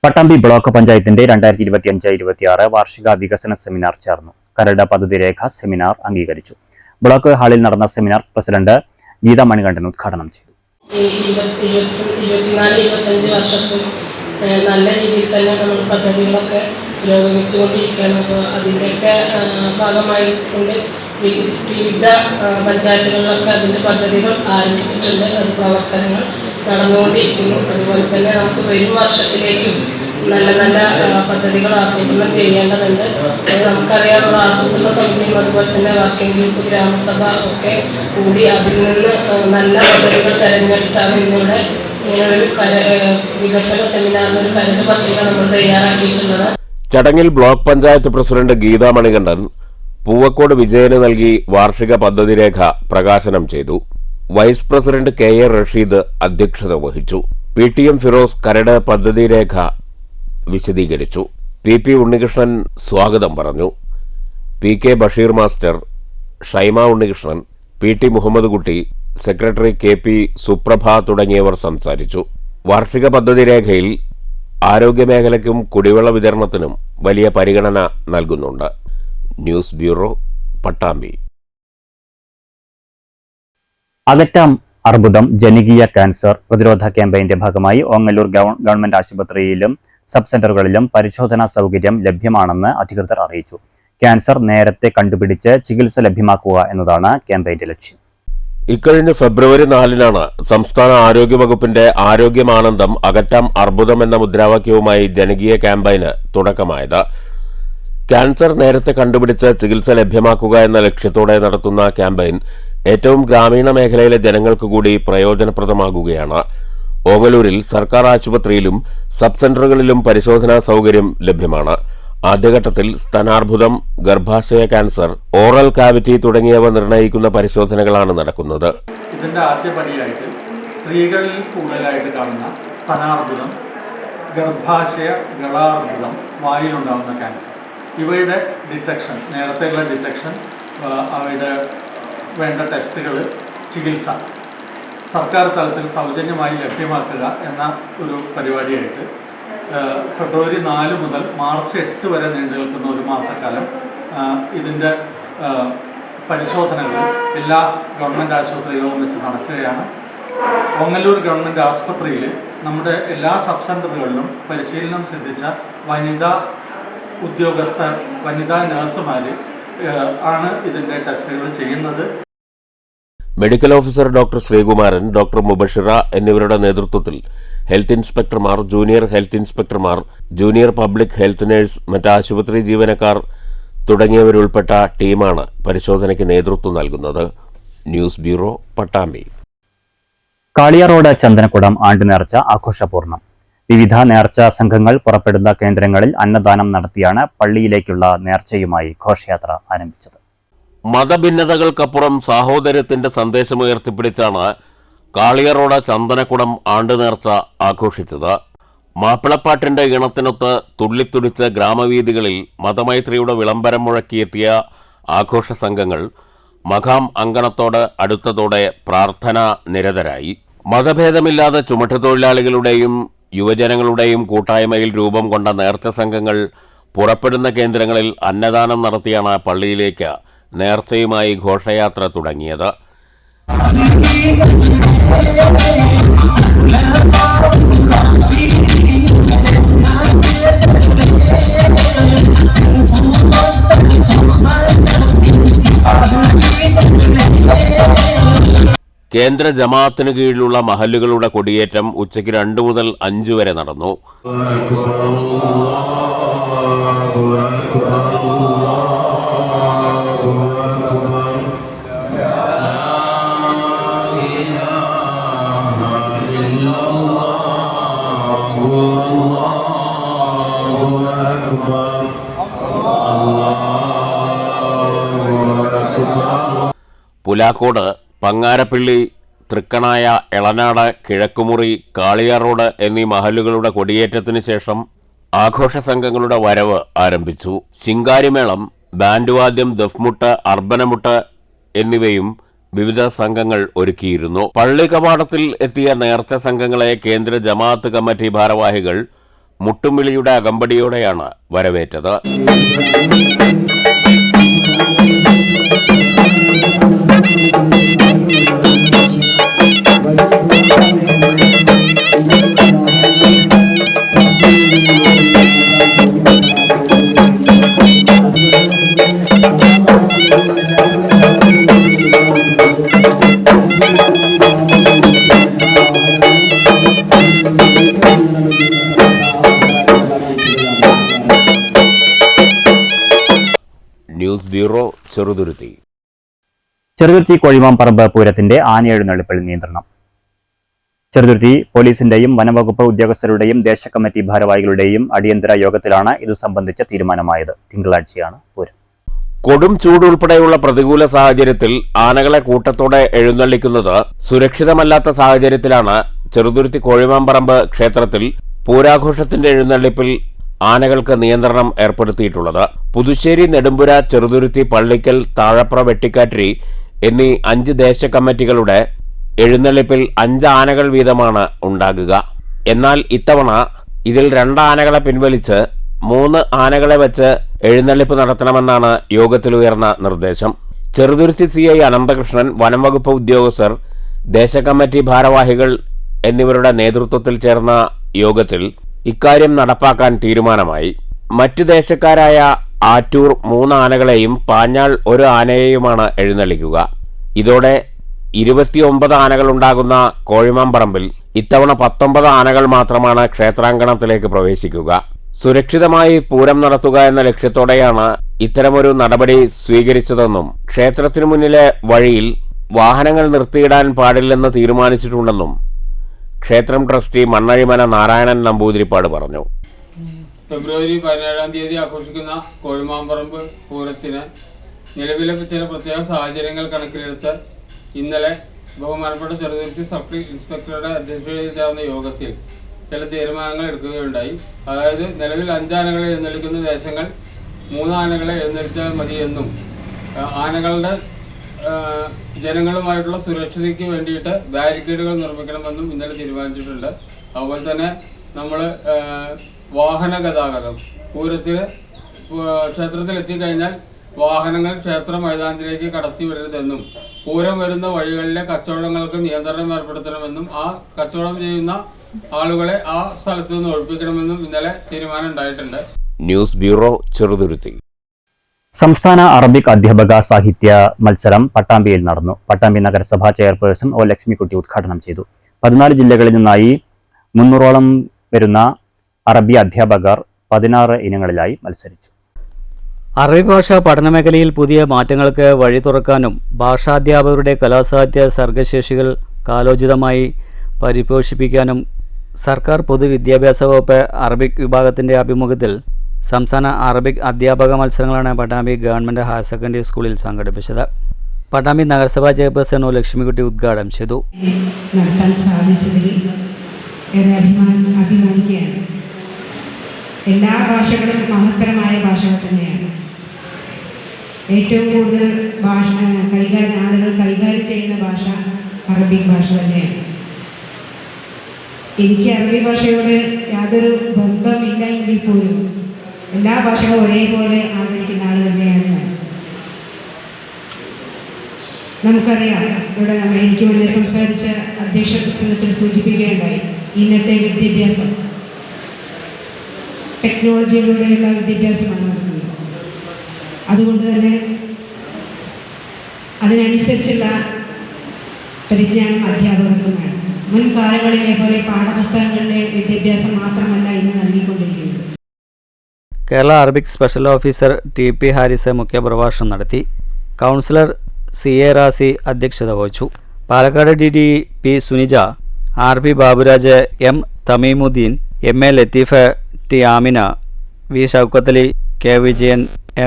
Pattambi block പഞ്ചായത്തിന്റെ 2025-26 വാർഷിക വികസന സെമിനാർ ചേർന്നു. കരട് പദ്ധതി രേഖ സെമിനാർ അംഗീകരിച്ചു. ബ്ലോക്ക് ഹാളിൽ നടന്ന സെമിനാർ പ്രസിഡന്റ് ഗീത മണികണ്ഠൻ ഉദ്ഘാടനം ചെയ്തു. 24-25 വർഷത്തിൽ നല്ല രീതിയിൽ തന്നെ നമ്മൾ പദ്ധതികളൊക്കെ പുരോഗമിച്ചുകൊണ്ടിരിക്കുകയാണ്. അപ്പോൾ അതിൻ്റെയൊക്കെ ഭാഗമായി കൊണ്ട് വിവിധ പഞ്ചായത്തുകളിലൊക്കെ അതിൻ്റെ പദ്ധതികൾ ആരംഭിച്ചിട്ടുണ്ട്. അത് പ്രവർത്തനങ്ങൾ നടന്നുകൊണ്ടിരിക്കുന്നു. അതുപോലെ തന്നെ നമുക്ക് വരും വർഷത്തിലേക്കും നല്ല നല്ല പദ്ധതികൾ ആസൂത്രണം ചെയ്യേണ്ടതുണ്ട്. നമുക്കറിയാവുന്ന ആസൂത്രണ സമിതിയും അതുപോലെ തന്നെ വർക്കിംഗ് ഗ്രൂപ്പ്, ഗ്രാമസഭ ഒക്കെ കൂടി അതിൽ നിന്ന് നല്ല പദ്ധതികൾ തിരഞ്ഞെടുത്താണ് ഇന്നിവിടെ ഇങ്ങനൊരു വികസന സെമിനാറിന് ഒരു കരട് പത്രിക നമ്മൾ തയ്യാറാക്കിയിട്ടുള്ളത്. ചടങ്ങിൽ ബ്ലോക്ക് പഞ്ചായത്ത് പ്രസിഡന്റ് ഗീത മണികണ്ഠൻ പൂവക്കോട് വിജയന് നൽകി വാർഷിക പദ്ധതി രേഖ പ്രകാശനം ചെയ്തു. വൈസ് പ്രസിഡന്റ് KA റഷീദ് അധ്യക്ഷത വഹിച്ചു. PTM ഫിറോസ് കരട് പദ്ധതി രേഖ വിശദീകരിച്ചു. PP ഉണ്ണികൃഷ്ണൻ സ്വാഗതം പറഞ്ഞു. PK Basheer master, Shaima Unnikrishnan, PT Muhammad Kutty, secretary KP സുപ്രഭ തുടങ്ങിയവർ സംസാരിച്ചു. വാർഷിക പദ്ധതി രേഖയിൽ ആരോഗ്യമേഖലയ്ക്കും കുടിവെള്ള വിതരണത്തിനും വലിയ പരിഗണന നൽകുന്നുണ്ട്. News bureau, Pattambi. അകറ്റാം അർബുദം ജനകീയ ക്യാൻസർ പ്രതിരോധ ക്യാമ്പയിന്റെ ഭാഗമായി ഓങ്ങല്ലൂർ ഗവൺമെന്റ് ആശുപത്രിയിലും സബ് സെന്ററുകളിലും പരിശോധനാ സൗകര്യം ലഭ്യമാണെന്ന് അധികൃതർ അറിയിച്ചു. ക്യാൻസർ നേരത്തെ കണ്ടുപിടിച്ച് ചികിത്സ ലഭ്യമാക്കുക എന്നതാണ് ക്യാമ്പയിന്റെ ലക്ഷ്യം. ഇക്കഴിഞ്ഞ ഫെബ്രുവരി 4-നാണ് സംസ്ഥാന ആരോഗ്യവകുപ്പിന്റെ ആരോഗ്യമാനന്ദം അകറ്റാം അർബുദം എന്ന മുദ്രാവാക്യവുമായി ജനകീയ ക്യാമ്പയിന് തുടക്കമായത്. ക്യാൻസർ നേരത്തെ കണ്ടുപിടിച്ച് ചികിത്സ ലഭ്യമാക്കുക എന്ന ലക്ഷ്യത്തോടെ നടത്തുന്ന ക്യാമ്പയിൻ ഏറ്റവും ഗ്രാമീണ മേഖലയിലെ ജനങ്ങൾക്ക് കൂടി പ്രയോജനപ്രദമാകുകയാണ്. ഓങ്ങല്ലൂരിൽ സർക്കാർ ആശുപത്രിയിലും സബ് സെന്ററുകളിലും പരിശോധനാ സൗകര്യം ലഭ്യമാണ്. ആദ്യഘട്ടത്തിൽ സ്തനാർബുദം, ഗർഭാശയ ക്യാൻസർ, ഓറൽ കാവിറ്റി തുടങ്ങിയവ നിർണ്ണയിക്കുന്ന പരിശോധനകളാണ് നടക്കുന്നത്. ഇതിൻ്റെ ആദ്യപടിയായിട്ട് സ്ത്രീകളിൽ കൂടുതലായിട്ട് കാണുന്ന സ്തനാർബുദം, ഗർഭാശയ ഗളാർബുദം, വായിലുണ്ടാകുന്ന ക്യാൻസർ, ഇവയുടെ ഡിറ്റക്ഷൻ, നേരത്തെയുള്ള ഡിറ്റക്ഷൻ, അവയുടെ വേണ്ട ടെസ്റ്റുകൾ, ചികിത്സ സർക്കാർ തലത്തിൽ സൗജന്യമായി ലഭ്യമാക്കുക എന്ന ഒരു പരിപാടിയായിട്ട് ഫെബ്രുവരി 4 മുതൽ മാർച്ച് 8 വരെ നീണ്ടു നിൽക്കുന്ന ഒരു മാസക്കാലം ഇതിൻ്റെ പരിശോധനകൾ എല്ലാ ഗവൺമെൻറ് ആശുപത്രികളും വെച്ച് നടക്കുകയാണ്. ഓങ്ങല്ലൂർ ഗവൺമെൻറ് ആശുപത്രിയിൽ നമ്മുടെ എല്ലാ സബ് സെൻ്ററുകളിലും പരിശീലനം സിദ്ധിച്ച വനിതാ ഉദ്യോഗസ്ഥർ, വനിതാ നഴ്സുമാർ ആണ് ഇതിൻ്റെ ടെസ്റ്റുകൾ ചെയ്യുന്നത്. Medical officer doctor Sreekumaran, doctor Mubashira എന്നിവരുടെ നേതൃത്വത്തിൽ ഹെൽത്ത് ഇൻസ്പെക്ടർമാർ, ജൂനിയർ ഹെൽത്ത് ഇൻസ്പെക്ടർമാർ, ജൂനിയർ പബ്ലിക് ഹെൽത്ത് നഴ്സ്, മറ്റ് ആശുപത്രി ജീവനക്കാർ തുടങ്ങിയവരുൾപ്പെട്ട ടീമാണ് പരിശോധനയ്ക്ക് നേതൃത്വം നൽകുന്നത്. News bureau, Pattambi. കാളിയാറോഡ് ചന്ദനക്കുടം ആണ്ടുനേർച്ച ആഘോഷപൂർണ്ണം. വിവിധ നേർച്ച സംഘങ്ങൾ പുറപ്പെടുന്ന കേന്ദ്രങ്ങളിൽ അന്നദാനം നടത്തിയാണ് പള്ളിയിലേക്കുള്ള നേർച്ചയുമായി ഘോഷയാത്ര ആരംഭിച്ചത്. മതഭിന്നതകൾക്കപ്പുറം സാഹോദര്യത്തിന്റെ സന്ദേശമുയർത്തിപ്പിടിച്ചാണ് കാളിയാറോഡ് ചന്ദനക്കുടം ആണ്ടുനേർച്ച ആഘോഷിച്ചത്. മാപ്പിളപ്പാട്ടിന്റെ ഈണത്തിനൊത്ത് തുള്ളിത്തുടിച്ച് ഗ്രാമവീഥികളിൽ മതമൈത്രിയുടെ വിളംബരം മുഴക്കിയെത്തിയ ആഘോഷ സംഘങ്ങൾ മഖാം അങ്കണത്തോട് അടുത്തതോടെ പ്രാർത്ഥന നിരതരായി. മതഭേദമില്ലാതെ ചുമട്ടുതൊഴിലാളികളുടെയും യുവജനങ്ങളുടെയും കൂട്ടായ്മയിൽ രൂപം കൊണ്ട നേർച്ച സംഘങ്ങൾ പുറപ്പെടുന്ന കേന്ദ്രങ്ങളിൽ അന്നദാനം നടത്തിയാണ് പള്ളിയിലേക്ക് നേർച്ചയുമായി ഘോഷയാത്ര തുടങ്ങിയത്. കേന്ദ്ര ജമാഅത്തിന് കീഴിലുള്ള മഹല്ലുകളുടെ കൊടിയേറ്റം ഉച്ചയ്ക്ക് 2 മുതൽ 5 വരെ നടന്നു. പുലാക്കോട്, പങ്ങാരപ്പള്ളി, തൃക്കണായ, എളനാട്, കിഴക്കുമുറി, കാളിയാർ റോഡ് എന്നീ മഹല്ലുകളുടെ കൊടിയേറ്റത്തിന് ശേഷം ആഘോഷ സംഘങ്ങളുടെ വരവ് ആരംഭിച്ചു. ശിങ്കാരിമേളം, ബാൻഡ് വാദ്യം, ദഫ്മുട്ട്, അർബനമുട്ട് എന്നിവയും വിവിധ സംഘങ്ങൾ ഒരുക്കിയിരുന്നു. പള്ളി കവാടത്തിൽ എത്തിയ നേർച്ച സംഘങ്ങളെ കേന്ദ്ര ജമാഅത്ത് കമ്മിറ്റി ഭാരവാഹികൾ മുട്ടുംവിളിയുടെ അകമ്പടിയോടെയാണ് വരവേറ്റത്. News bureau, Cheruthuruthy. ചെറുതുരുത്തി കോഴിമാമ്പറമ്പ് പൂരത്തിന്റെ ആനയെഴുന്നള്ളിപ്പിൽ നിയന്ത്രണം. ചെറുതുരുത്തി പോലീസിന്റെയും വനംവകുപ്പ് ഉദ്യോഗസ്ഥരുടെയും ദേശകമ്മിറ്റി ഭാരവാഹികളുടെയും അടിയന്തര യോഗത്തിലാണ് ഇതു സംബന്ധിച്ച തീരുമാനമായത്. തിങ്കളാഴ്ചയാണ് പൂരം. കൊടും ചൂടുൾപ്പെടെയുള്ള പ്രതികൂല സാഹചര്യത്തിൽ ആനകളെ കൂട്ടത്തോടെ എഴുന്നള്ളിക്കുന്നത് സുരക്ഷിതമല്ലാത്ത സാഹചര്യത്തിലാണ് ചെറുതുരുത്തി കോഴിമാമ്പറമ്പ് ക്ഷേത്രത്തിൽ പൂരാഘോഷത്തിന്റെ എഴുന്നള്ളിപ്പിൽ ആനകൾക്ക് നിയന്ത്രണം ഏർപ്പെടുത്തിയിട്ടുള്ളത്. പുതുശ്ശേരി, നെടുമ്പുര, ചെറുതുരുത്തി, പള്ളിക്കൽ, താഴപ്ര, വെട്ടിക്കാറ്റിരി എന്നീ 5 ദേശകമ്മിറ്റികളുടെ എഴുന്നള്ളിപ്പിൽ 5 ആനകൾ വീതമാണ് ഉണ്ടാകുക. എന്നാൽ ഇത്തവണ ഇതിൽ 2 ആനകളെ പിൻവലിച്ച് 3 ആനകളെ വെച്ച് എഴുന്നള്ളിപ്പ് നടത്തണമെന്നാണ് യോഗത്തിലുയർന്ന നിർദ്ദേശം. ചെറുതുരുത്തി CI അനന്തകൃഷ്ണൻ, വനംവകുപ്പ് ഉദ്യോഗസ്ഥർ, ദേശകമ്മിറ്റി ഭാരവാഹികൾ എന്നിവരുടെ നേതൃത്വത്തിൽ ചേർന്ന യോഗത്തിൽ ഇക്കാര്യം നടപ്പാക്കാൻ തീരുമാനമായി. മറ്റു ദേശക്കാരായ ആറ്റൂർ 3 ആനകളെയും പാഞ്ഞാൾ 1 ആനയെയുമാണ് എഴുന്നള്ളിക്കുക. ഇതോടെ 29 ആനകളുണ്ടാകുന്ന കോഴിമാമ്പറമ്പിൽ ഇത്തവണ 19 ആനകൾ മാത്രമാണ് ക്ഷേത്രാങ്കണത്തിലേക്ക് പ്രവേശിക്കുക. സുരക്ഷിതമായി പൂരം നടത്തുക എന്ന ലക്ഷ്യത്തോടെയാണ് ഇത്തരമൊരു നടപടി സ്വീകരിച്ചതെന്നും ക്ഷേത്രത്തിനു മുന്നിലെ വഴിയിൽ വാഹനങ്ങൾ നിർത്തിയിടാൻ പാടില്ലെന്ന് തീരുമാനിച്ചിട്ടുണ്ടെന്നും ക്ഷേത്രം ട്രസ്റ്റി മണ്ണഴിമന നാരായണൻ നമ്പൂതിരിപ്പാട് പറഞ്ഞു. ഫെബ്രുവരി 17-ാം തീയതി ആഘോഷിക്കുന്ന കോഴിമാമ്പറമ്പ് പൂരത്തിന് നിലവിലെ ചില പ്രത്യേക സാഹചര്യങ്ങൾ കണക്കിലെടുത്ത് ഇന്നലെ ബഹുമാനപ്പെട്ട ചെറുതുരുത്തി സബ് ഇൻസ്പെക്ടറുടെ അധ്യക്ഷതയിൽ ചേർന്ന യോഗത്തിൽ ചില തീരുമാനങ്ങൾ എടുക്കുകയുണ്ടായി. അതായത് നിലവിൽ 5 ആനകളെ എഴുന്നള്ളിക്കുന്ന ദേശങ്ങൾ 3 ആനകളെ എഴുന്നള്ളിച്ചാൽ മതിയെന്നും ആനകളുടെ ജനങ്ങളുമായിട്ടുള്ള സുരക്ഷയ്ക്ക് വേണ്ടിയിട്ട് ബാരിക്കേഡുകൾ നിർമ്മിക്കണമെന്നും ഇന്നലെ തീരുമാനിച്ചിട്ടുണ്ട്. അതുപോലെ തന്നെ നമ്മൾ വാഹന ഗതാഗതം പൂരത്തിന് ക്ഷേത്രത്തിൽ എത്തിക്കഴിഞ്ഞാൽ വാഹനങ്ങൾ ക്ഷേത്ര മൈതാനത്തിലേക്ക് കടത്തി വരരുതെന്നും പൂരം വരുന്ന വഴികളിലെ കച്ചവടങ്ങൾക്ക് നിയന്ത്രണം ഏർപ്പെടുത്തണമെന്നും ആ കച്ചവടം ചെയ്യുന്ന ആളുകളെ ആ സ്ഥലത്തു നിന്ന് ഒഴിപ്പിക്കണമെന്നും ഇന്നലെ തീരുമാനം ഉണ്ടായിട്ടുണ്ട്. News bureau, Cheruthuruthy. സംസ്ഥാന അറബിക് അധ്യാപക സാഹിത്യ മത്സരം പട്ടാമ്പിയിൽ നടന്നു. പട്ടാമ്പി നഗരസഭാ ചെയർപേഴ്സൺ ഒ ലക്ഷ്മിക്കുട്ടി ഉദ്ഘാടനം ചെയ്തു. 14 ജില്ലകളിൽ നിന്നായി 300ഓളം വരുന്ന അറബി അധ്യാപകർ 16 ഇനങ്ങളിലായി മത്സരിച്ചു. അറബി ഭാഷാ പഠനമേഖലയിൽ പുതിയ മാറ്റങ്ങൾക്ക് വഴി തുറക്കാനും ഭാഷാധ്യാപകരുടെ കലാസാഹിത്യ സർഗശേഷികൾ കാലോചിതമായി പരിപോഷിപ്പിക്കാനും സർക്കാർ പൊതുവിദ്യാഭ്യാസ വകുപ്പ് അറബിക് വിഭാഗത്തിൻ്റെ ആഭിമുഖ്യത്തിൽ സംസ്ഥാന അറബിക് അധ്യാപക മത്സരങ്ങളാണ് പട്ടാമ്പി ഗവൺമെൻറ് ഹയർ സെക്കൻഡറി സ്കൂളിൽ സംഘടിപ്പിച്ചത്. പട്ടാമ്പി നഗരസഭാ ചെയർപേഴ്സൺ ഒ ലക്ഷ്മിക്കുട്ടി ഉദ്ഘാടനം ചെയ്തു. നടത്താൻ സാധിച്ചതിൽ ഏറെ അഭിമാനിക്കുകയാണ്. എല്ലാ ഭാഷകളും മഹത്തരമായ ഭാഷകൾ തന്നെയാണ്. ഏറ്റവും കൂടുതൽ ആളുകൾ കൈകാര്യം ചെയ്യുന്ന ഭാഷ അറബിക് ഭാഷ തന്നെയാണ്. എനിക്ക് അറബി ഭാഷയോട് യാതൊരു ബന്ധമില്ല എങ്കിൽ പോലും എല്ലാ ഭാഷകളും ഒരേപോലെ ആദരിക്കുന്ന ആൾ തന്നെയാണ് ഞാൻ. നമുക്കറിയാം, ഇവിടെ എനിക്ക് മുന്നേ സംസാരിച്ച അധ്യക്ഷ പ്രസംഗത്തിൽ സൂചിപ്പിക്കുകയുണ്ടായി, ഇന്നത്തെ വിദ്യാഭ്യാസം ടെക്നോളജിയിലൂടെയുള്ള വിദ്യാഭ്യാസമാണ് നടക്കുന്നത്. അതുകൊണ്ട് തന്നെ അതിനനുസരിച്ചുള്ള പരിജ്ഞാനം അധ്യാപകർക്കും വേണം. മുൻകാലങ്ങളിലെ പോലെ പാഠപുസ്തകങ്ങളിലെ വിദ്യാഭ്യാസം മാത്രമല്ല ഇന്ന് നൽകിക്കൊണ്ടിരിക്കുന്നത്. Kerala Arabic special officer TP Haris മുഖ്യപ്രഭാഷണം നടത്തി. കൗൺസിലർ CA റാസി അധ്യക്ഷത വഹിച്ചു. Palakkad DD P Sunija, RP Baburaj, M Thameemuddin, MA Latheef, T Amina, V Shoukathali, K Vijayan,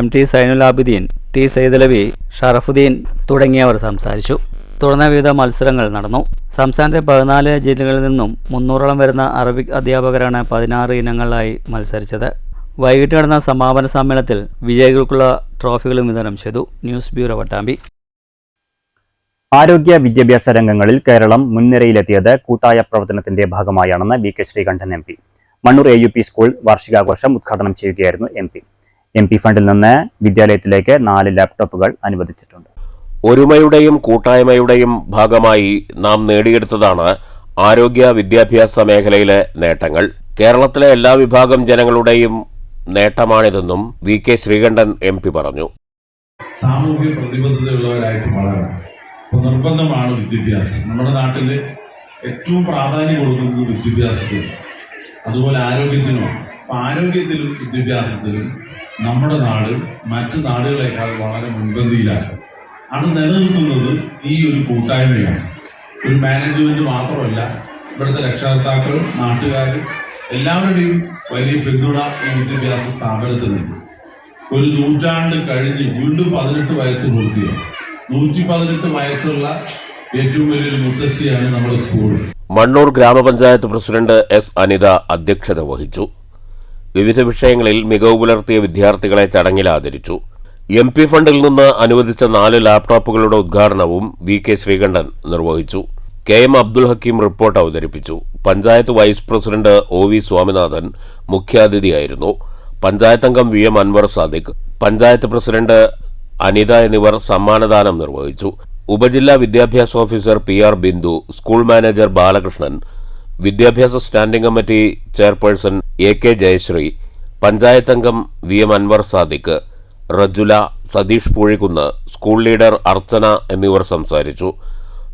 MT Zainul Abideen, T Saidalavi, Sharafuddin തുടങ്ങിയവർ സംസാരിച്ചു. തുടർന്ന് വിവിധ മത്സരങ്ങൾ നടന്നു. സംസ്ഥാനത്തെ 14 ജില്ലകളിൽ നിന്നും 300ഓളം വരുന്ന അറബിക് അധ്യാപകരാണ് 16 ഇനങ്ങളിലായി മത്സരിച്ചത്. വൈകിട്ട് നടന്ന സമാപന സമ്മേളനത്തിൽ വിജയികൾക്കുള്ള ട്രോഫികളും വിതരണം ചെയ്തു. News bureau Pattambi. ആരോഗ്യ വിദ്യാഭ്യാസ രംഗങ്ങളിൽ കേരളം മുൻനിരയിലെത്തിയത് കൂട്ടായ പ്രവർത്തനത്തിന്റെ ഭാഗമായാണെന്ന് VK Sreekandan MP. Mannur AUP school വാർഷികാഘോഷം ഉദ്ഘാടനം ചെയ്യുകയായിരുന്നു MP ഫണ്ടിൽ നിന്ന് വിദ്യാലയത്തിലേക്ക് 4 ലാപ്ടോപ്പുകൾ അനുവദിച്ചിട്ടുണ്ട്. ഒരുമയുടെയും കൂട്ടായ്മയുടെയും ഭാഗമായി നാം നേടിയെടുത്തതാണ് ആരോഗ്യ വിദ്യാഭ്യാസ മേഖലയിലെ നേട്ടങ്ങൾ. കേരളത്തിലെ എല്ലാ വിഭാഗം ജനങ്ങളുടെയും നേട്ടമാണിതെന്നും VK ശ്രീകണ്ഠൻ MP പറഞ്ഞു. സാമൂഹ്യ പ്രതിബദ്ധതയുള്ളവരായിട്ട് വളരണം. നിർബന്ധമാണ് വിദ്യാഭ്യാസം. നമ്മുടെ നാട്ടിൽ ഏറ്റവും പ്രാധാന്യം കൊടുക്കുന്നത് വിദ്യാഭ്യാസത്തിനും അതുപോലെ ആരോഗ്യത്തിനുമാണ്. അപ്പം ആരോഗ്യത്തിലും വിദ്യാഭ്യാസത്തിലും നമ്മുടെ നാട് മറ്റു നാടുകളെക്കാൾ വളരെ മുൻപന്തിയിലാണ്. അത് നിലനിർത്തുന്നത് ഈ ഒരു കൂട്ടായ്മയാണ്. ഒരു മാനേജ്മെന്റ് മാത്രമല്ല, ഇവിടുത്തെ രക്ഷകർത്താക്കളും നാട്ടുകാരും എല്ലാവരുടെയും വലിയ പിന്തുണ ഈ വിദ്യാഭ്യാസ സ്ഥാപനത്തിനുണ്ട്. ഒരു നൂറ്റാണ്ട് കഴിഞ്ഞ് വീണ്ടും 18 വയസ്സ് പൂർത്തിയായി. 118 വയസ്സുള്ള ഏറ്റവും വലിയൊരു മുത്തശ്ശിയാണ് നമ്മുടെ സ്കൂൾ. മണ്ണൂർ ഗ്രാമപഞ്ചായത്ത് പ്രസിഡന്റ് S അനിത അധ്യക്ഷത വഹിച്ചു. വിവിധ വിഷയങ്ങളിൽ മികവ് പുലർത്തിയ വിദ്യാർത്ഥികളെ ചടങ്ങിൽ ആദരിച്ചു. MP ഫണ്ടിൽ നിന്ന് അനുവദിച്ച 4 ലാപ്ടോപ്പുകളുടെ ഉദ്ഘാടനവും VK ശ്രീകണ്ഠൻ നിർവഹിച്ചു. KM അബ്ദുൽ ഹക്കീം റിപ്പോർട്ട് അവതരിപ്പിച്ചു. Panchayat vice president OV Swaminathan മുഖ്യാതിഥിയായിരുന്നു. പഞ്ചായത്ത് അംഗം VM അൻവർ സാദിഖ്, പഞ്ചായത്ത് പ്രസിഡന്റ് അനിത എന്നിവർ സമ്മാനദാനം നിർവഹിച്ചു. ഉപജില്ലാ വിദ്യാഭ്യാസ officer PR Bindu, school manager Balakrishnan, വിദ്യാഭ്യാസ standing committee chairperson AK Jayasree, panchayat അംഗം VM Anwar Sadiq, Rajula, Satheesh Poozhikkunnu, school leader Archana എന്നിവർ സംസാരിച്ചു.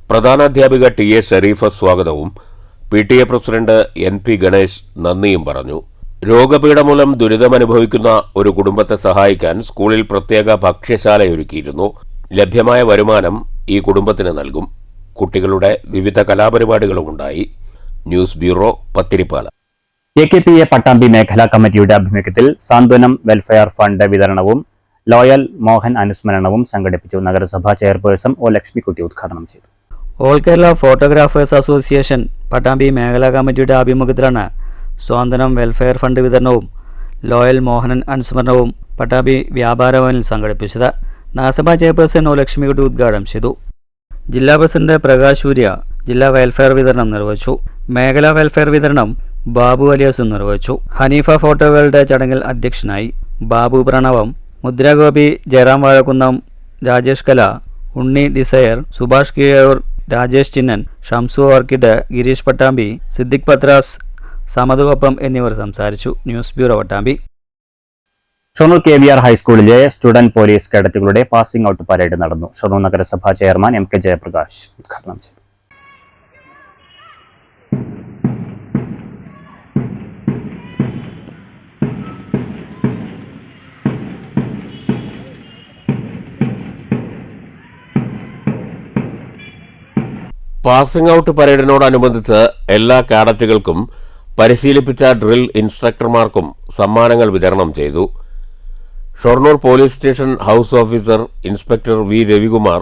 പ്രധാനാധ്യാപിക TA ഷരീഫ സ്വാഗതവും PTA പ്രസിഡന്റ് NP ഗണേഷ് നന്ദിയും പറഞ്ഞു. രോഗപീഠ മൂലം ദുരിതമനുഭവിക്കുന്ന ഒരു കുടുംബത്തെ സഹായിക്കാൻ സ്കൂളിൽ പ്രത്യേക ഭക്ഷ്യശാലയൊരുക്കിയിരുന്നു. ലഭ്യമായ വരുമാനം ഈ കുടുംബത്തിന് നൽകും. കുട്ടികളുടെ വിവിധ കലാപരിപാടികളുമുണ്ടായി. News bureau, Pathirippala. AKPA Pattambi മേഖലാ കമ്മിറ്റിയുടെ ആഭിമുഖ്യത്തിൽ സാന്ത്വനം വെൽഫെയർ ഫണ്ട് വിതരണവും ലോയൽ മോഹൻ അനുസ്മരണവും സംഘടിപ്പിച്ചു. നഗരസഭാ ചെയർപേഴ്സൺ O ലക്ഷ്മിക്കുട്ടി ഉദ്ഘാടനം ചെയ്തു. All Kerala photographers association Pattambi മേഖലാ കമ്മിറ്റിയുടെ ആഭിമുഖ്യത്തിലാണ് സ്വാതന്ത്ര്യം വെൽഫെയർ ഫണ്ട് വിതരണവും ലോയൽ മോഹനൻ അനുസ്മരണവും പട്ടാമ്പി വ്യാപാരഭവനിൽ സംഘടിപ്പിച്ചത്. നഗരസഭാ ചെയർപേഴ്സൺ O ലക്ഷ്മിക്കുട്ടി ഉദ്ഘാടനം ചെയ്തു. ജില്ലാ പ്രസിഡന്റ് പ്രകാശ് സൂര്യ ജില്ലാ വെൽഫെയർ വിതരണം നിർവഹിച്ചു. മേഖലാ വെൽഫെയർ വിതരണം ബാബു അലിയാസും നിർവഹിച്ചു. ഹനീഫ ഫോട്ടോ വേൾഡ് ചടങ്ങിൽ അധ്യക്ഷനായി. ബാബു പ്രണവം, മുദ്രാഗോപി, ജയറാം വാഴക്കുന്നം, രാജേഷ് കല, ഉണ്ണി ഡിസയർ, സുഭാഷ് കിഴൂർ, രാജേഷ് ചിന്നൻ, ഷംസു ഓർക്കിഡ്, ഗിരീഷ് പട്ടാമ്പി, സിദ്ദിഖ് പത്രാസ്, സമതുകൊപ്പം എന്നിവർ സംസാരിച്ചു. News bureau Pattambi. Shoranur KVR ഹൈസ്കൂളിലെ സ്റ്റുഡന്റ് പോലീസ് കേഡറ്റുകളുടെ പാസിംഗ് ഔട്ട് പരേഡ് നടന്നു. ഷൊർണൂർ നഗരസഭാ ചെയർമാൻ MK ജയപ്രകാശ് ഉദ്ഘാടനം ചെയ്തു. പാസിംഗ് ഔട്ട് പരേഡിനോടനുബന്ധിച്ച് എല്ലാ കാഡറ്റുകൾക്കും പരിശീലിപ്പിച്ച ഡ്രിൽ ഇൻസ്ട്രക്ടർമാർക്കും സമ്മാനങ്ങൾ വിതരണം ചെയ്തു. Shoranur police station house officer inspector V Ravikumar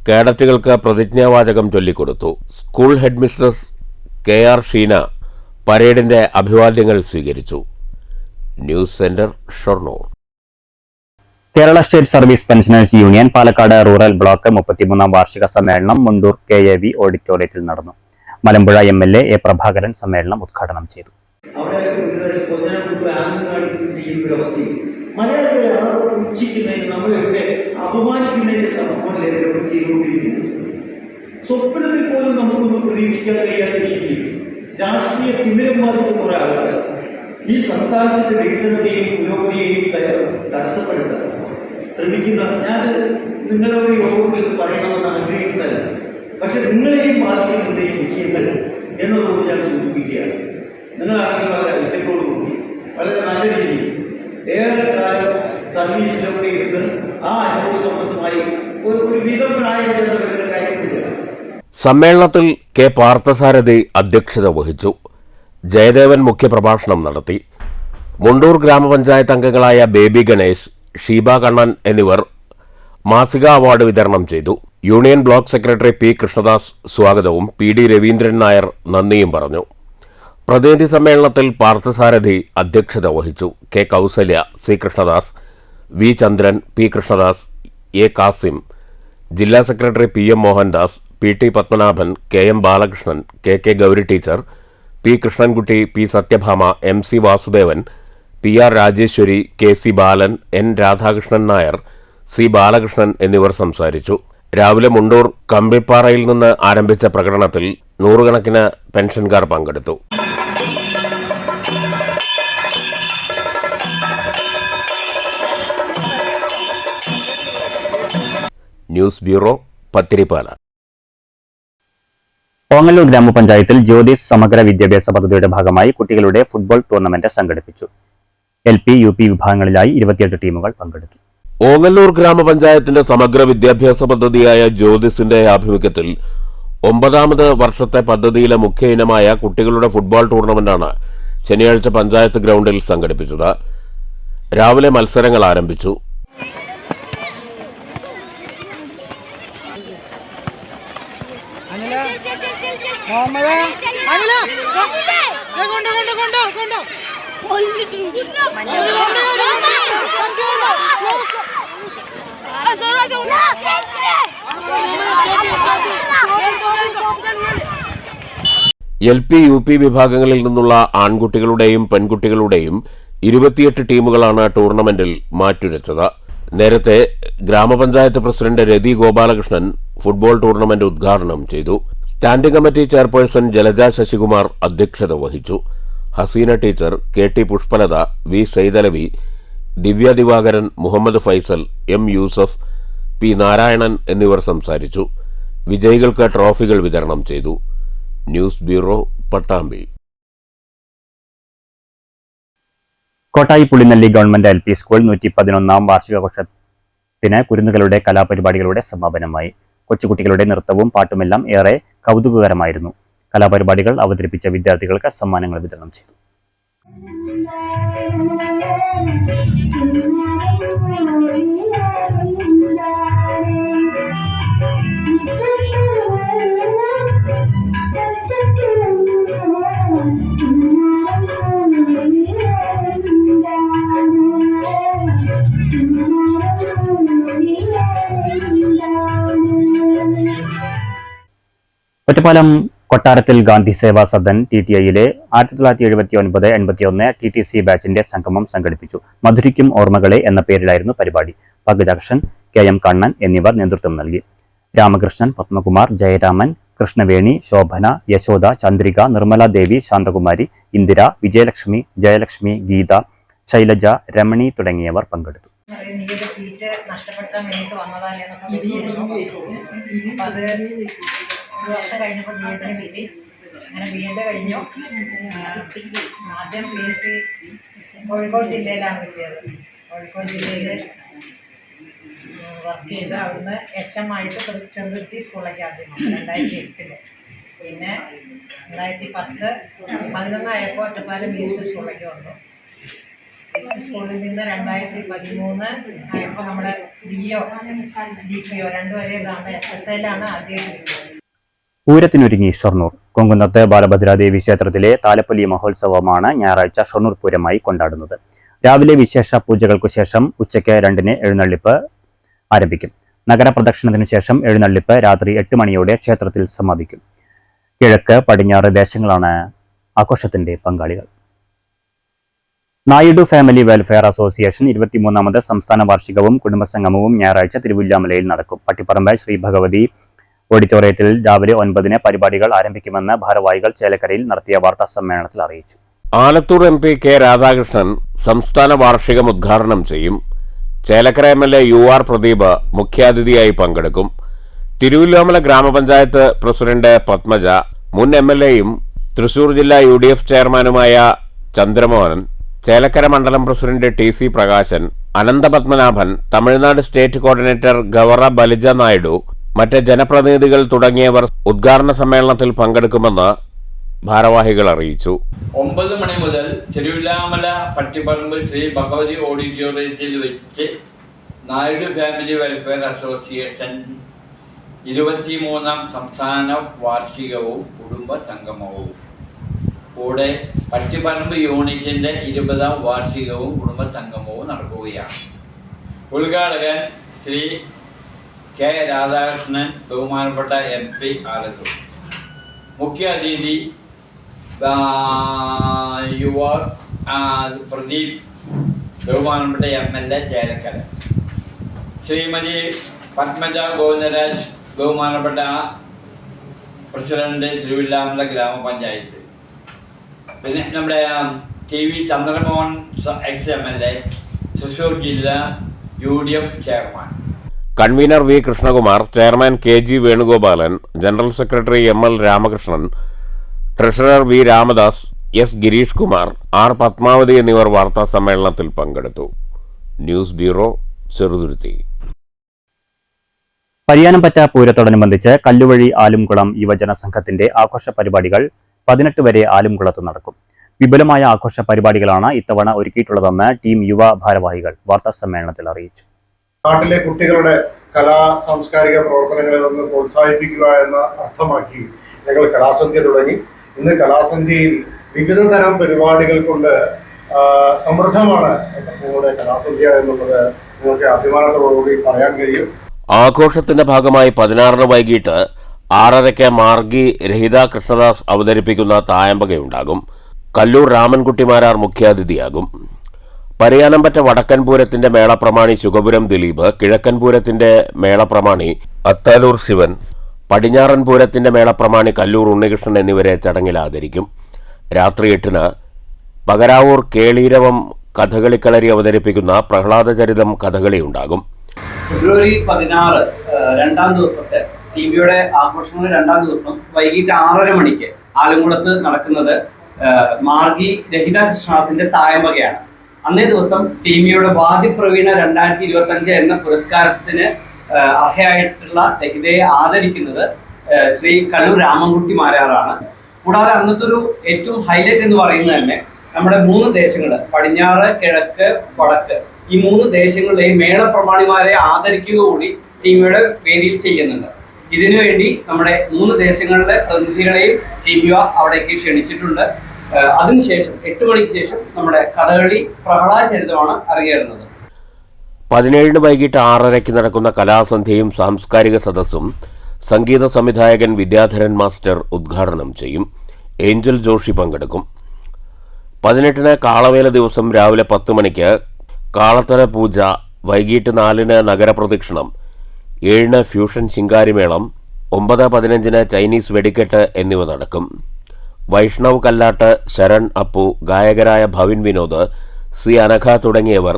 കേഡറ്റുകൾക്ക് പ്രതിജ്ഞാവാചകം ചൊല്ലിക്കൊടുത്തു. School head mistress KR Sheena പരേഡിന്റെ അഭിവാദ്യങ്ങൾ സ്വീകരിച്ചു. News centre, Shoranur. Kerala state service pensioners union Palakkad rural block 33ാം വാർഷിക സമ്മേളനം മുണ്ടൂർ KAV ഓഡിറ്റോറിയത്തിൽ നടന്നു. മലമ്പുഴ MLA A പ്രഭാകരൻ സമ്മേളനം ഉദ്ഘാടനം ചെയ്തു. മലയാളികളെ പുച്ഛിക്കുന്നതിന്, നമ്മളെയൊക്കെ അപമാനിക്കുന്നതിന് സമൂഹമല്ലേ ചെയ്തുകൊണ്ടിരിക്കുന്നത്. സ്വപ്നത്തിൽ പോലും നമുക്കൊന്നും പ്രതീക്ഷിക്കാൻ കഴിയാത്ത രീതിയിൽ രാഷ്ട്രീയ തിമിരം ബാധിച്ച കുറെ ആളുകൾ ഈ സംസ്ഥാനത്തിന്റെ വികസനത്തെയും പുരോഗതിയെയും തടസ്സപ്പെടുത്താൻ ശ്രമിക്കുന്ന, ഞാൻ നിങ്ങളുടെ യോഗത്തിൽ പറയണമെന്ന് ആഗ്രഹിച്ചതല്ല, പക്ഷെ നിങ്ങളെയും ബാധിക്കുന്നുണ്ട് ഈ വിഷയങ്ങൾ എന്നതോട് ഞാൻ സൂചിപ്പിക്കുകയാണ്. നിങ്ങളാണെങ്കിൽ വളരെ ഐക്യത്തോടു കൂടി വളരെ നല്ല രീതിയിൽ ഏറെ കാലം സർവീസിലൊക്കെ ഇരുന്ന് ആ അനുഭവ സമ്പത്തുമായി ഒരു വിധം പ്രായം ചെന്നവരുടെ കാര്യമില്ല. സമ്മേളനത്തിൽ കെ പാർത്ഥസാരഥി അധ്യക്ഷത വഹിച്ചു. ജയദേവൻ മുഖ്യപ്രഭാഷണം നടത്തി. മുണ്ടൂർ ഗ്രാമപഞ്ചായത്ത് അംഗങ്ങളായ ബേബി ഗണേശ്, ഷീബ കണ്ണൻ എന്നിവർ മാസിക അവാർഡ് വിതരണം ചെയ്തു. Union block secretary P Krishnadas സ്വാഗതവും പി ഡി രവീന്ദ്രൻ നായർ നന്ദിയും പറഞ്ഞു. പ്രതിനിധി സമ്മേളനത്തിൽ പാർത്ഥസാരഥി അധ്യക്ഷത വഹിച്ചു. K Kausalya, C Krishnadas, V Chandran, P Krishnadas, A Kasim, ജില്ലാ secretary P M Mohandas, P T Padmanabhan, K M Balakrishnan, K K Gauri teacher, P Krishnankutty, P Sathyabhama, M C Vasudevan, P R Rajeswari, K C Balan, N Radhakrishnan Nair, C Balakrishnan എന്നിവർ സംസാരിച്ചു. രാവിലെ മുണ്ടൂർ കമ്പിപ്പാറയിൽ നിന്ന് ആരംഭിച്ച പ്രകടനത്തിൽ നൂറുകണക്കിന് പെൻഷൻകാർ പങ്കെടുത്തു. News bureau, Pathiripala. ഓങ്ങല്ലൂർ ഗ്രാമപഞ്ചായത്തിൽ ജ്യോതിസ് സമഗ്ര വിദ്യാഭ്യാസ പദ്ധതിയുടെ ഭാഗമായി കുട്ടികളുടെ ഫുട്ബോൾ ടൂർണമെന്റ് സംഘടിപ്പിച്ചു. LP, UP വിഭാഗങ്ങളിലായി 28 ടീമുകൾ പങ്കെടുത്തു. ഓങ്ങല്ലൂർ ഗ്രാമപഞ്ചായത്തിന്റെ സമഗ്ര വിദ്യാഭ്യാസ പദ്ധതിയായ ജ്യോതിസിന്റെ ആഭിമുഖ്യത്തിൽ 9ാമത് വർഷത്തെ പദ്ധതിയിലെ മുഖ്യ ഇനമായ കുട്ടികളുടെ ഫുട്ബോൾ ടൂർണമെന്റാണ് ശനിയാഴ്ച പഞ്ചായത്ത് ഗ്രൗണ്ടിൽ സംഘടിപ്പിച്ചത്. രാവിലെ മത്സരങ്ങൾ ആരംഭിച്ചു. LP, UP വിഭാഗങ്ങളിൽ നിന്നുള്ള ആൺകുട്ടികളുടെയും പെൺകുട്ടികളുടെയും 28 ടീമുകളാണ് ടൂർണമെന്റിൽ മാറ്റുരച്ചത്. നേരത്തെ ഗ്രാമപഞ്ചായത്ത് president Rathi Gopalakrishnan football tournament ഉദ്ഘാടനം ചെയ്തു. Standing committee chairperson Jalaja Sasikumar അധ്യക്ഷത വഹിച്ചു. Haseena teacher, K T Pushpalatha, V Saithalavi, Divya Divakaran, Muhammad Faisal, M Yusuf, P Narayanan എന്നിവർ സംസാരിച്ചു. വിജയികൾക്ക് ട്രോഫികൾ വിതരണം ചെയ്തു. News bureau, Pattambi. Kottayi Pulinelli government LP school 111ാം വാർഷികാഘോഷത്തിന് കുരുന്നുകളുടെ കലാപരിപാടികളുടെ സമാപനമായി. കൊച്ചുകുട്ടികളുടെ നൃത്തവും പാട്ടുമെല്ലാം ഏറെ കൗതുകകരമായിരുന്നു. കലാപരിപാടികൾ അവതരിപ്പിച്ച വിദ്യാർത്ഥികൾക്ക് സമ്മാനങ്ങൾ വിതരണം ചെയ്തു. ഒറ്റപ്പാലം കൊട്ടാരത്തിൽ ഗാന്ധി സേവാ സദൻ TTIയിലെ 1979-81 TTC ബാച്ചിന്റെ സംഗമം സംഘടിപ്പിച്ചു. മധുരിക്കും ഓർമ്മകളെ എന്ന പേരിലായിരുന്നു പരിപാടി. പങ്കജാക്ഷൻ, KM കണ്ണൻ എന്നിവർ നേതൃത്വം നൽകി. രാമകൃഷ്ണൻ, പത്മകുമാർ, ജയരാമൻ, കൃഷ്ണവേണി, ശോഭന, യശോദ, ചന്ദ്രിക, നിർമ്മല ദേവി, ശാന്തകുമാരി, ഇന്ദിര, വിജയലക്ഷ്മി, ജയലക്ഷ്മി, ഗീത, ശൈലജ, രമണി തുടങ്ങിയവർ പങ്കെടുത്തു. സീറ്റ് നഷ്ടപ്പെടുത്താൻ വേണ്ടിയിട്ട് വന്നതല്ലേ എന്നൊക്കെ വിളിച്ചിരുന്നു. അപ്പം അത് 1 വർഷം കഴിഞ്ഞപ്പോൾ ബിഎഡിന് കിട്ടി. അങ്ങനെ ബിഎഡ് കഴിഞ്ഞു. ആദ്യം PSC കോഴിക്കോട് ജില്ലയിലാണ് കിട്ടിയത്. കോഴിക്കോട് ജില്ലയിൽ വർക്ക് ചെയ്ത് അവിടുന്ന് HM ആയിട്ട് ചെറുതുരുത്തി സ്കൂളിലേക്ക് ആദ്യം 2008. പിന്നെ 2010, 2011 ആയപ്പോൾ ഒറ്റപ്പാലം ഈസ്റ്റ് സ്കൂളിലേക്ക് വന്നു. ഈസ്റ്റ് സ്കൂളിൽ നിന്ന് 2013 ആയപ്പോൾ നമ്മുടെ DO, DPO രണ്ടുപേരെ ഇതാണ് SSIയിലാണ് ആദ്യം കിട്ടിയത്. പൂരത്തിനൊരുങ്ങി ഷൊർണൂർ. കൊങ്കുന്നത്ത് ബാലഭദ്രാദേവി ക്ഷേത്രത്തിലെ താലപ്പൊലി മഹോത്സവമാണ് ഞായറാഴ്ച ഷൊർണൂർ പൂരമായി കൊണ്ടാടുന്നത്. രാവിലെ വിശേഷ പൂജകൾക്കു ശേഷം ഉച്ചയ്ക്ക് 2-ന് എഴുന്നള്ളിപ്പ് ആരംഭിക്കും. നഗരപ്രദക്ഷിണത്തിനു ശേഷം എഴുന്നള്ളിപ്പ് രാത്രി 8 മണിയോടെ ക്ഷേത്രത്തിൽ സമാപിക്കും. കിഴക്ക്, പടിഞ്ഞാറ് ദേശങ്ങളാണ് ആഘോഷത്തിന്റെ പങ്കാളികൾ. നായിഡു ഫാമിലി വെൽഫെയർ അസോസിയേഷൻ 23ാമത് സംസ്ഥാന വാർഷികവും കുടുംബസംഗമവും ഞായറാഴ്ച തിരുവല്ലാമലയിൽ നടക്കും. പട്ടിപ്പറമ്പ് ശ്രീ ഭഗവതി ഓഡിറ്റോറിയത്തിൽ രാവിലെ 9-ന് പരിപാടികൾ ആരംഭിക്കുമെന്ന് ഭാരവാഹികൾ ചേലക്കരയിൽ നടത്തിയ വാർത്താ സമ്മേളനത്തിൽ അറിയിച്ചു. ആലത്തൂർ MP കെ രാധാകൃഷ്ണൻ സംസ്ഥാന വാർഷികം ഉദ്ഘാടനം ചെയ്യും. ചേലക്കര MLA UR പ്രദീപ് മുഖ്യാതിഥിയായി പങ്കെടുക്കും. തിരുവല്ലാമല ഗ്രാമപഞ്ചായത്ത് പ്രസിഡന്റ് പത്മജ, മുൻ MLAയും തൃശൂർ ജില്ലാ UDF ചെയർമാനുമായ ചന്ദ്രമോഹൻ, ചേലക്കര മണ്ഡലം president TC Prakashan, Ananthapadmanabhan, Tamil Nadu state coordinator Gavara Balija Naidu, മറ്റ് ജനപ്രതിനിധികൾ തുടങ്ങിയവർ ഉദ്ഘാടന സമ്മേളനത്തിൽ പങ്കെടുക്കുമെന്ന് ഭാരവാഹികൾ അറിയിച്ചു. 9 മണി മുതൽ തിരുവല്ലാമല പട്ടിപ്പറമ്പ് ശ്രീ ഭഗവതി ഓഡിറ്റോറിയത്തിൽ വെച്ച് നായിഡു ഫാമിലി വെൽഫെയർ അസോസിയേഷൻ 23ാം സംസ്ഥാന വാർഷികവും കുടുംബ സംഗമവും കൂടെ പട്ടിപ്പറമ്പ് യൂണിറ്റിൻ്റെ 20ാം വാർഷികവും കുടുംബ സംഗമവും നടക്കുകയാണ്. ഉദ്ഘാടകൻ ശ്രീ കെ രാധാകൃഷ്ണൻ, ബഹുമാനപ്പെട്ട MP ആലത്തൂർ. മുഖ്യ അതിഥി UR പ്രദീപ്, ബഹുമാനപ്പെട്ട MLA ചേലക്കര. ശ്രീമതി പത്മജ ഗോവിന്ദരാജ്, ബഹുമാനപ്പെട്ട പ്രസിഡന്റ് തിരുവല്ലാമല ഗ്രാമപഞ്ചായത്ത്. പിന്നെ നമ്മുടെ TV ചന്ദ്രമോഹൻ ex-MLA, തൃശൂർ ജില്ലാ UDF chairman. Convener V Krishnakumar, chairman KG Venugopalan, general secretary ML Ramakrishnan, treasurer V Ramadas, S Girish Kumar, R Padmavathi എന്നിവർ വാർത്താ സമ്മേളനത്തിൽ പങ്കെടുത്തു. News bureau, Cheruthuruthy. പരിയാനംപറ്റ പൂരത്തോടനുബന്ധിച്ച് കല്ലുവഴി ആലുംകുളം യുവജന സംഘത്തിന്റെ ആഘോഷ പരിപാടികൾ 18 വരെ ആലുംകുളത്ത് നടക്കും. വിപുലമായ ആഘോഷ പരിപാടികളാണ് ഇത്തവണ ഒരുക്കിയിട്ടുള്ളതെന്ന് ടീം യുവ ഭാരവാഹികൾ വാർത്താ സമ്മേളനത്തിൽ അറിയിച്ചു. നാട്ടിലെ കുട്ടികളുടെ കലാ സാംസ്കാരിക പ്രവർത്തനങ്ങളെ ഒന്ന് പ്രോത്സാഹിപ്പിക്കുക എന്ന അർത്ഥമാക്കി ഞങ്ങൾ കലാസന്ധ്യ തുടങ്ങി. ഇന്ന് കലാസന്ധ്യയിൽ വിവിധ തരം പരിപാടികൾ കൊണ്ട് സമൃദ്ധമാണ് ഞങ്ങളുടെ കലാസന്ധ്യ എന്നുള്ളത് നിങ്ങൾക്ക് അഭിമാനത്തോടുകൂടി പറയാൻ കഴിയും. ആഘോഷത്തിന്റെ ഭാഗമായി 16-ന് വൈകിട്ട് 6:30-ക്ക് മാർഗി രഹിത കൃഷ്ണദാസ് അവതരിപ്പിക്കുന്ന തായമ്പകയുണ്ടാകും. കല്ലൂർ രാമൻകുട്ടിമാരാർ മുഖ്യാതിഥിയാകും. പരിയാനംപറ്റ വടക്കൻപൂരത്തിന്റെ മേളപ്രമാണി ശുഗപുരം ദിലീപ്, കിഴക്കൻപൂരത്തിന്റെ മേളപ്രമാണി അത്താലൂർ ശിവൻ, പടിഞ്ഞാറൻ പൂരത്തിന്റെ മേളപ്രമാണി കല്ലൂർ ഉണ്ണികൃഷ്ണൻ എന്നിവരെ ചടങ്ങിൽ ആദരിക്കും. രാത്രി 8-ന് പകരാവൂർ കേളീരവം കഥകളിക്കളരി അവതരിപ്പിക്കുന്ന പ്രഹ്ലാദചരിതം കഥകളിയുണ്ടാകും. ഫെബ്രുവരി 16 രണ്ടാം ദിവസത്തെ TVയുടെ ആഘോഷങ്ങളുടെ 2ാം ദിവസം വൈകിട്ട് 6:30 മണിക്ക് ആലുംകുളത്ത് നടക്കുന്നത് മാർഗി രഹിത കൃഷ്ണദാസിന്റെ തായമ്പകയാണ്. അന്നേ ദിവസം TVയുടെ വാദ്യപ്രവീണ 2025 എന്ന പുരസ്കാരത്തിന് അർഹയായിട്ടുള്ള രഹിതയെ ആദരിക്കുന്നത് ശ്രീ കല്ലൂർ രാമൻകുട്ടി മാരാറാണ്. കൂടാതെ അന്നത്തെ ഒരു ഏറ്റവും ഹൈലൈറ്റ് എന്ന് പറയുന്നത് തന്നെ നമ്മുടെ 3 ദേശങ്ങൾ, പടിഞ്ഞാറ്, കിഴക്ക്, വടക്ക്, ഈ 3 ദേശങ്ങളിലെയും മേളപ്രമാണിമാരെ ആദരിക്കുക കൂടി TVയുടെ വേദിയിൽ ചെയ്യുന്നുണ്ട്. ഇതിനുവേണ്ടി നമ്മുടെ 3 ദേശങ്ങളിലെ പ്രതിനിധികളെയും TV അവിടേക്ക് ക്ഷണിച്ചിട്ടുണ്ട്. അതിനുശേഷം 8 മണിക്ക് ശേഷം നമ്മുടെ കഥകളി പ്രഹ്ലാദചരിതമാണ് അരങ്ങേറുന്നത്. 17-ന് വൈകിട്ട് 6:30-ക്ക് നടക്കുന്ന കലാസന്ധ്യയും സാംസ്കാരിക സദസ്സും സംഗീത സംവിധായകൻ വിദ്യാധരൻ മാസ്റ്റർ ഉദ്ഘാടനം ചെയ്യും. ഏഞ്ചൽ ജോഷി പങ്കെടുക്കും. 18-ന് കാളവേല ദിവസം രാവിലെ 10 മണിക്ക് കാളത്തല പൂജ, വൈകിട്ട് 4-ന് നഗരപ്രദക്ഷിണം, 7-ന് ഫ്യൂഷൻ ശിങ്കാരിമേളം, 9-15-ന് ചൈനീസ് വെടിക്കെട്ട് എന്നിവ നടക്കും. വൈഷ്ണവ് കല്ലാട്ട്, ശരൺ അപ്പു, ഗായകരായ ഭവിൻ വിനോദ്, സി അനഘ തുടങ്ങിയവർ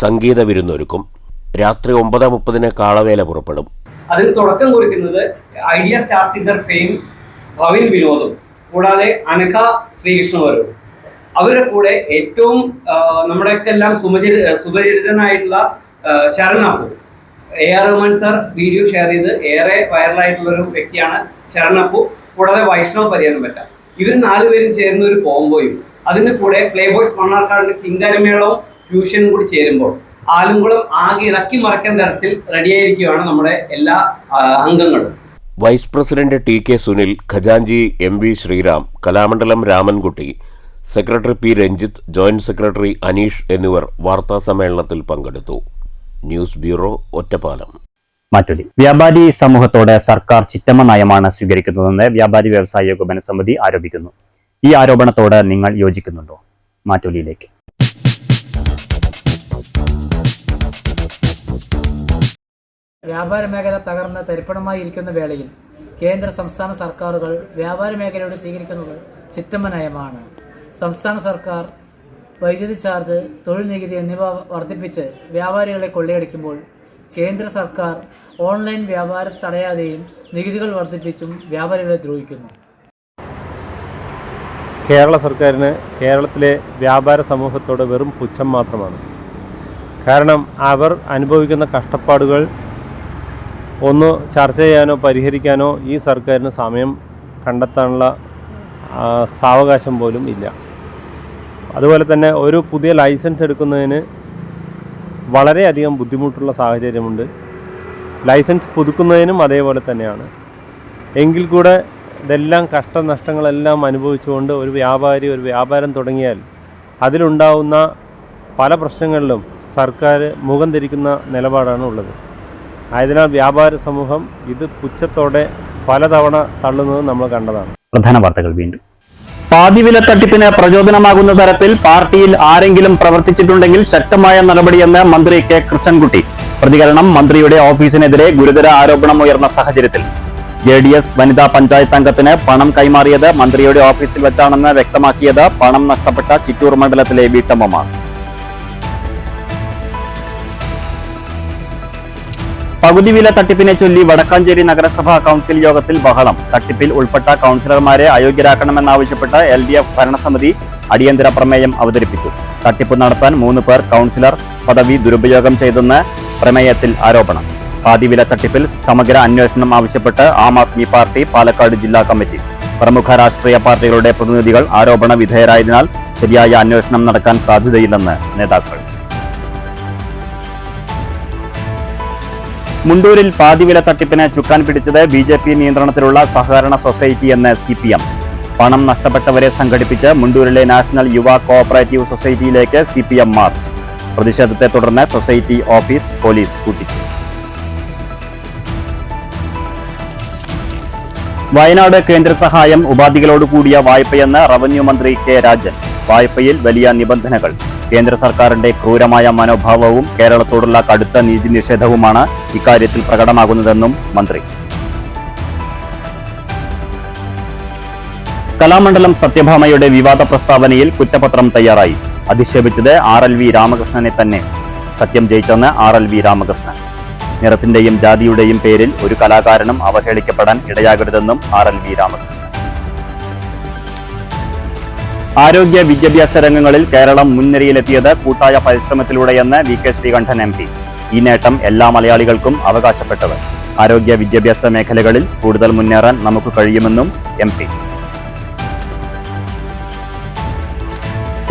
സംഗീത വിരുന്നൊരുക്കും. രാത്രി 9:30-ന് കാളവേല പുറപ്പെടും. അതിന് തുടക്കം കുറിക്കുന്നത് Idea Star Singer fame Bhavin വിനോദും കൂടാതെ അനഘ ശ്രീകൃഷ്ണവരും. അവരുടെ കൂടെ ഏറ്റവും നമ്മുടെയൊക്കെ എല്ലാം സുപരിചിതനായിട്ടുള്ള Saran Appu, AR Rahman sir video share ചെയ്ത് ഏറെ വൈറലായിട്ടുള്ളൊരു വ്യക്തിയാണ് ശരൺ അപ്പു. കൂടാതെ വൈഷ്ണവ് പരിയാനംപറ്റ, ഇവർ 4 പേരും ചേരുന്ന ഒരു കോംബോയും അതിന് കൂടെ പ്ലേ ബോയ്സ് മണ്ണാർക്കാടിന്റെ സിംഗാരമേളവും ഫ്യൂഷനും കൂടി ചേരുമ്പോൾ ആലുംകുളം ആകെ ഇളക്കി മറക്കാൻ തരത്തിൽ റെഡിയായിരിക്കുകയാണ് നമ്മുടെ എല്ലാ അംഗങ്ങളും. വൈസ് പ്രസിഡന്റ് TK സുനിൽ, ഖജാൻജി MV Sreeram, Kalamandalam Ramankutty, secretary P Ranjith, joint secretary Aneesh എന്നിവർ വാർത്താ സമ്മേളനത്തിൽ പങ്കെടുത്തു. News bureau, Ottapalam. മാറ്റൊലി. വ്യാപാരി സമൂഹത്തോട് സർക്കാർ ചിറ്റമ്മ നയമാണ് സ്വീകരിക്കുന്നതെന്ന് വ്യാപാരി വ്യവസായ ഏകോപന സമിതി ആരോപിക്കുന്നു. ഈ ആരോപണത്തോട് നിങ്ങൾ യോജിക്കുന്നുണ്ടോ? മാറ്റൊലിയിലേക്ക്. വ്യാപാര മേഖല തകർന്ന് തരിപ്പണമായി ഇരിക്കുന്ന വേളയിൽ കേന്ദ്ര സംസ്ഥാന സർക്കാരുകൾ വ്യാപാര മേഖലയോട് സ്വീകരിക്കുന്നത് ചിറ്റമ്മ നയമാണ്. സംസ്ഥാന സർക്കാർ വൈദ്യുതി ചാർജ്, തൊഴിൽ നികുതി എന്നിവ വർദ്ധിപ്പിച്ച് വ്യാപാരികളെ കൊള്ളയടിക്കുമ്പോൾ കേന്ദ്ര സർക്കാർ ഓൺലൈൻ വ്യാപാരം തടയാതെയും നികുതികൾ വർദ്ധിപ്പിച്ചും വ്യാപാരികളെ ദ്രോഹിക്കുന്നു. കേരള സർക്കാരിന് കേരളത്തിലെ വ്യാപാര സമൂഹത്തോട് വെറും പുച്ഛം മാത്രമാണ്. കാരണം അവർ അനുഭവിക്കുന്ന കഷ്ടപ്പാടുകൾ ഒന്ന് ചർച്ച ചെയ്യാനോ പരിഹരിക്കാനോ ഈ സർക്കാരിന് സമയം കണ്ടെത്താനുള്ള സാവകാശം പോലും ഇല്ല. അതുപോലെ തന്നെ ഒരു പുതിയ ലൈസൻസ് എടുക്കുന്നതിന് വളരെയധികം ബുദ്ധിമുട്ടുള്ള സാഹചര്യമുണ്ട്. ലൈസൻസ് പുതുക്കുന്നതിനും അതേപോലെ തന്നെയാണ്. എങ്കിൽ കൂടെ ഇതെല്ലാം കഷ്ടനഷ്ടങ്ങളെല്ലാം അനുഭവിച്ചുകൊണ്ട് ഒരു വ്യാപാരി ഒരു വ്യാപാരം തുടങ്ങിയാൽ അതിലുണ്ടാവുന്ന പല പ്രശ്നങ്ങളിലും സർക്കാർ മുഖം ധരിക്കുന്ന നിലപാടാണ് ഉള്ളത്. ആയതിനാൽ വ്യാപാര സമൂഹം ഇത് പുച്ഛത്തോടെ പലതവണ തള്ളുന്നത് നമ്മൾ കണ്ടതാണ്. പ്രധാന വാർത്തകൾ വീണ്ടും. പാതിവില തട്ടിപ്പിന് പ്രചോദനമാകുന്ന തരത്തിൽ പാർട്ടിയിൽ ആരെങ്കിലും പ്രവർത്തിച്ചിട്ടുണ്ടെങ്കിൽ ശക്തമായ നടപടിയെന്ന് മന്ത്രി കെ കൃഷ്ണൻകുട്ടി. പ്രതികരണം മന്ത്രിയുടെ ഓഫീസിനെതിരെ ഗുരുതര ആരോപണം ഉയർന്ന സാഹചര്യത്തിൽ. JDS വനിതാ പഞ്ചായത്ത് അംഗത്തിന് പണം കൈമാറിയത് മന്ത്രിയുടെ ഓഫീസിൽ വെച്ചാണെന്ന് വ്യക്തമാക്കിയത് പണം നഷ്ടപ്പെട്ട ചിറ്റൂർ മണ്ഡലത്തിലെ വീട്ടമ്മമാർ. പകുതി വില തട്ടിപ്പിനെ ചൊല്ലി വടക്കാഞ്ചേരി നഗരസഭാ കൗൺസിൽ യോഗത്തിൽ ബഹളം. തട്ടിപ്പിൽ ഉൾപ്പെട്ട കൗൺസിലർമാരെ അയോഗ്യരാക്കണമെന്നാവശ്യപ്പെട്ട് LDF ഭരണസമിതി അടിയന്തര പ്രമേയം അവതരിപ്പിച്ചു. തട്ടിപ്പ് നടത്താൻ 3 പേർ കൗൺസിലർ പദവി ദുരുപയോഗം ചെയ്തെന്ന് പ്രമേയത്തിൽ ആരോപണം. പാതിവില തട്ടിപ്പിൽ സമഗ്ര അന്വേഷണം ആവശ്യപ്പെട്ട് ആം ആദ്മി പാർട്ടി പാലക്കാട് ജില്ലാ കമ്മിറ്റി. പ്രമുഖ രാഷ്ട്രീയ പാർട്ടികളുടെ പ്രതിനിധികൾ ആരോപണ വിധേയരായതിനാൽ ശരിയായ അന്വേഷണം നടക്കാൻ സാധ്യതയില്ലെന്ന് നേതാക്കൾ. മുണ്ടൂരിൽ പാതിവില തട്ടിപ്പിന് ചുക്കാൻ പിടിച്ചത് BJP നിയന്ത്രണത്തിലുള്ള സഹകരണ സൊസൈറ്റി എന്ന് CPM. പണം നഷ്ടപ്പെട്ടവരെ സംഘടിപ്പിച്ച് മുണ്ടൂരിലെ നാഷണൽ യുവ കോഓപ്പറേറ്റീവ് സൊസൈറ്റിയിലേക്ക് CPM മാർച്ച്. പ്രതിഷേധത്തെ തുടർന്ന് സൊസൈറ്റി ഓഫീസ് പോലീസ് പൂട്ടിച്ചു. വയനാട് കേന്ദ്ര സഹായം ഉപാധികളോടുകൂടിയ വായ്പയെന്ന് റവന്യൂ മന്ത്രി കെ രാജൻ. വായ്പയിൽ വലിയ നിബന്ധനകൾ. കേന്ദ്ര സർക്കാരിന്റെ ക്രൂരമായ മനോഭാവവും കേരളത്തോടുള്ള കടുത്ത നീതി നിഷേധവുമാണ് ഇക്കാര്യത്തിൽ പ്രകടമാകുന്നതെന്നും മന്ത്രി. കലാമണ്ഡലം സത്യഭാമയുടെ വിവാദ പ്രസ്താവനയിൽ കുറ്റപത്രം തയ്യാറായി. അധിക്ഷേപിച്ചത് RLV രാമകൃഷ്ണനെ തന്നെ. സത്യം ജയിച്ചെന്ന് RLV രാമകൃഷ്ണൻ. നിറത്തിന്റെയും ജാതിയുടെയും പേരിൽ ഒരു കലാകാരനും അവഹേളിക്കപ്പെടാൻ ഇടയാകരുതെന്നും RLV രാമകൃഷ്ണൻ. ആരോഗ്യ വിദ്യാഭ്യാസ രംഗങ്ങളിൽ കേരളം മുൻനിരയിലെത്തിയത് കൂട്ടായ പരിശ്രമത്തിലൂടെയെന്ന് VK ശ്രീകണ്ഠൻ MP. ഈ നേട്ടം എല്ലാ മലയാളികൾക്കും അവകാശപ്പെട്ടത്. ആരോഗ്യ വിദ്യാഭ്യാസ മേഖലകളിൽ കൂടുതൽ മുന്നേറാൻ നമുക്ക് കഴിയുമെന്നും MP.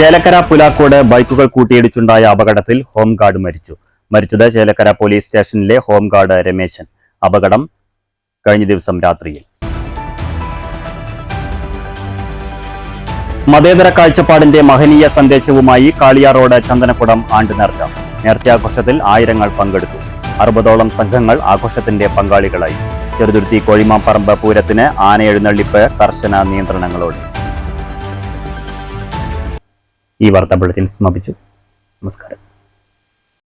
ചേലക്കര പുലാക്കോട് ബൈക്കുകൾ കൂട്ടിയിടിച്ചുണ്ടായ അപകടത്തിൽ ഹോംഗാർഡ് മരിച്ചു. മരിച്ചത് ചേലക്കര പോലീസ് സ്റ്റേഷനിലെ ഹോംഗാർഡ് രമേശൻ. അപകടം കഴിഞ്ഞ ദിവസം രാത്രിയിൽ. മതേതര കാഴ്ചപ്പാടിന്റെ മഹനീയ സന്ദേശവുമായി കാളിയാർ റോഡ് ചന്ദനക്കുടം ആണ്ട് നേർച്ച. നേർച്ചയാഘോഷത്തിൽ ആയിരങ്ങൾ പങ്കെടുത്തു. 60ഓളം സംഘങ്ങൾ ആഘോഷത്തിന്റെ പങ്കാളികളായി. ചെറുതുരുത്തി കോഴിമാപ്പറമ്പ് പൂരത്തിന് ആനയെഴുന്നള്ളിപ്പ് കർശന നിയന്ത്രണങ്ങളോടെ. ഈ വാർത്താ ബുള്ളറ്റിൻ സമാപിച്ചു. നമസ്കാരം.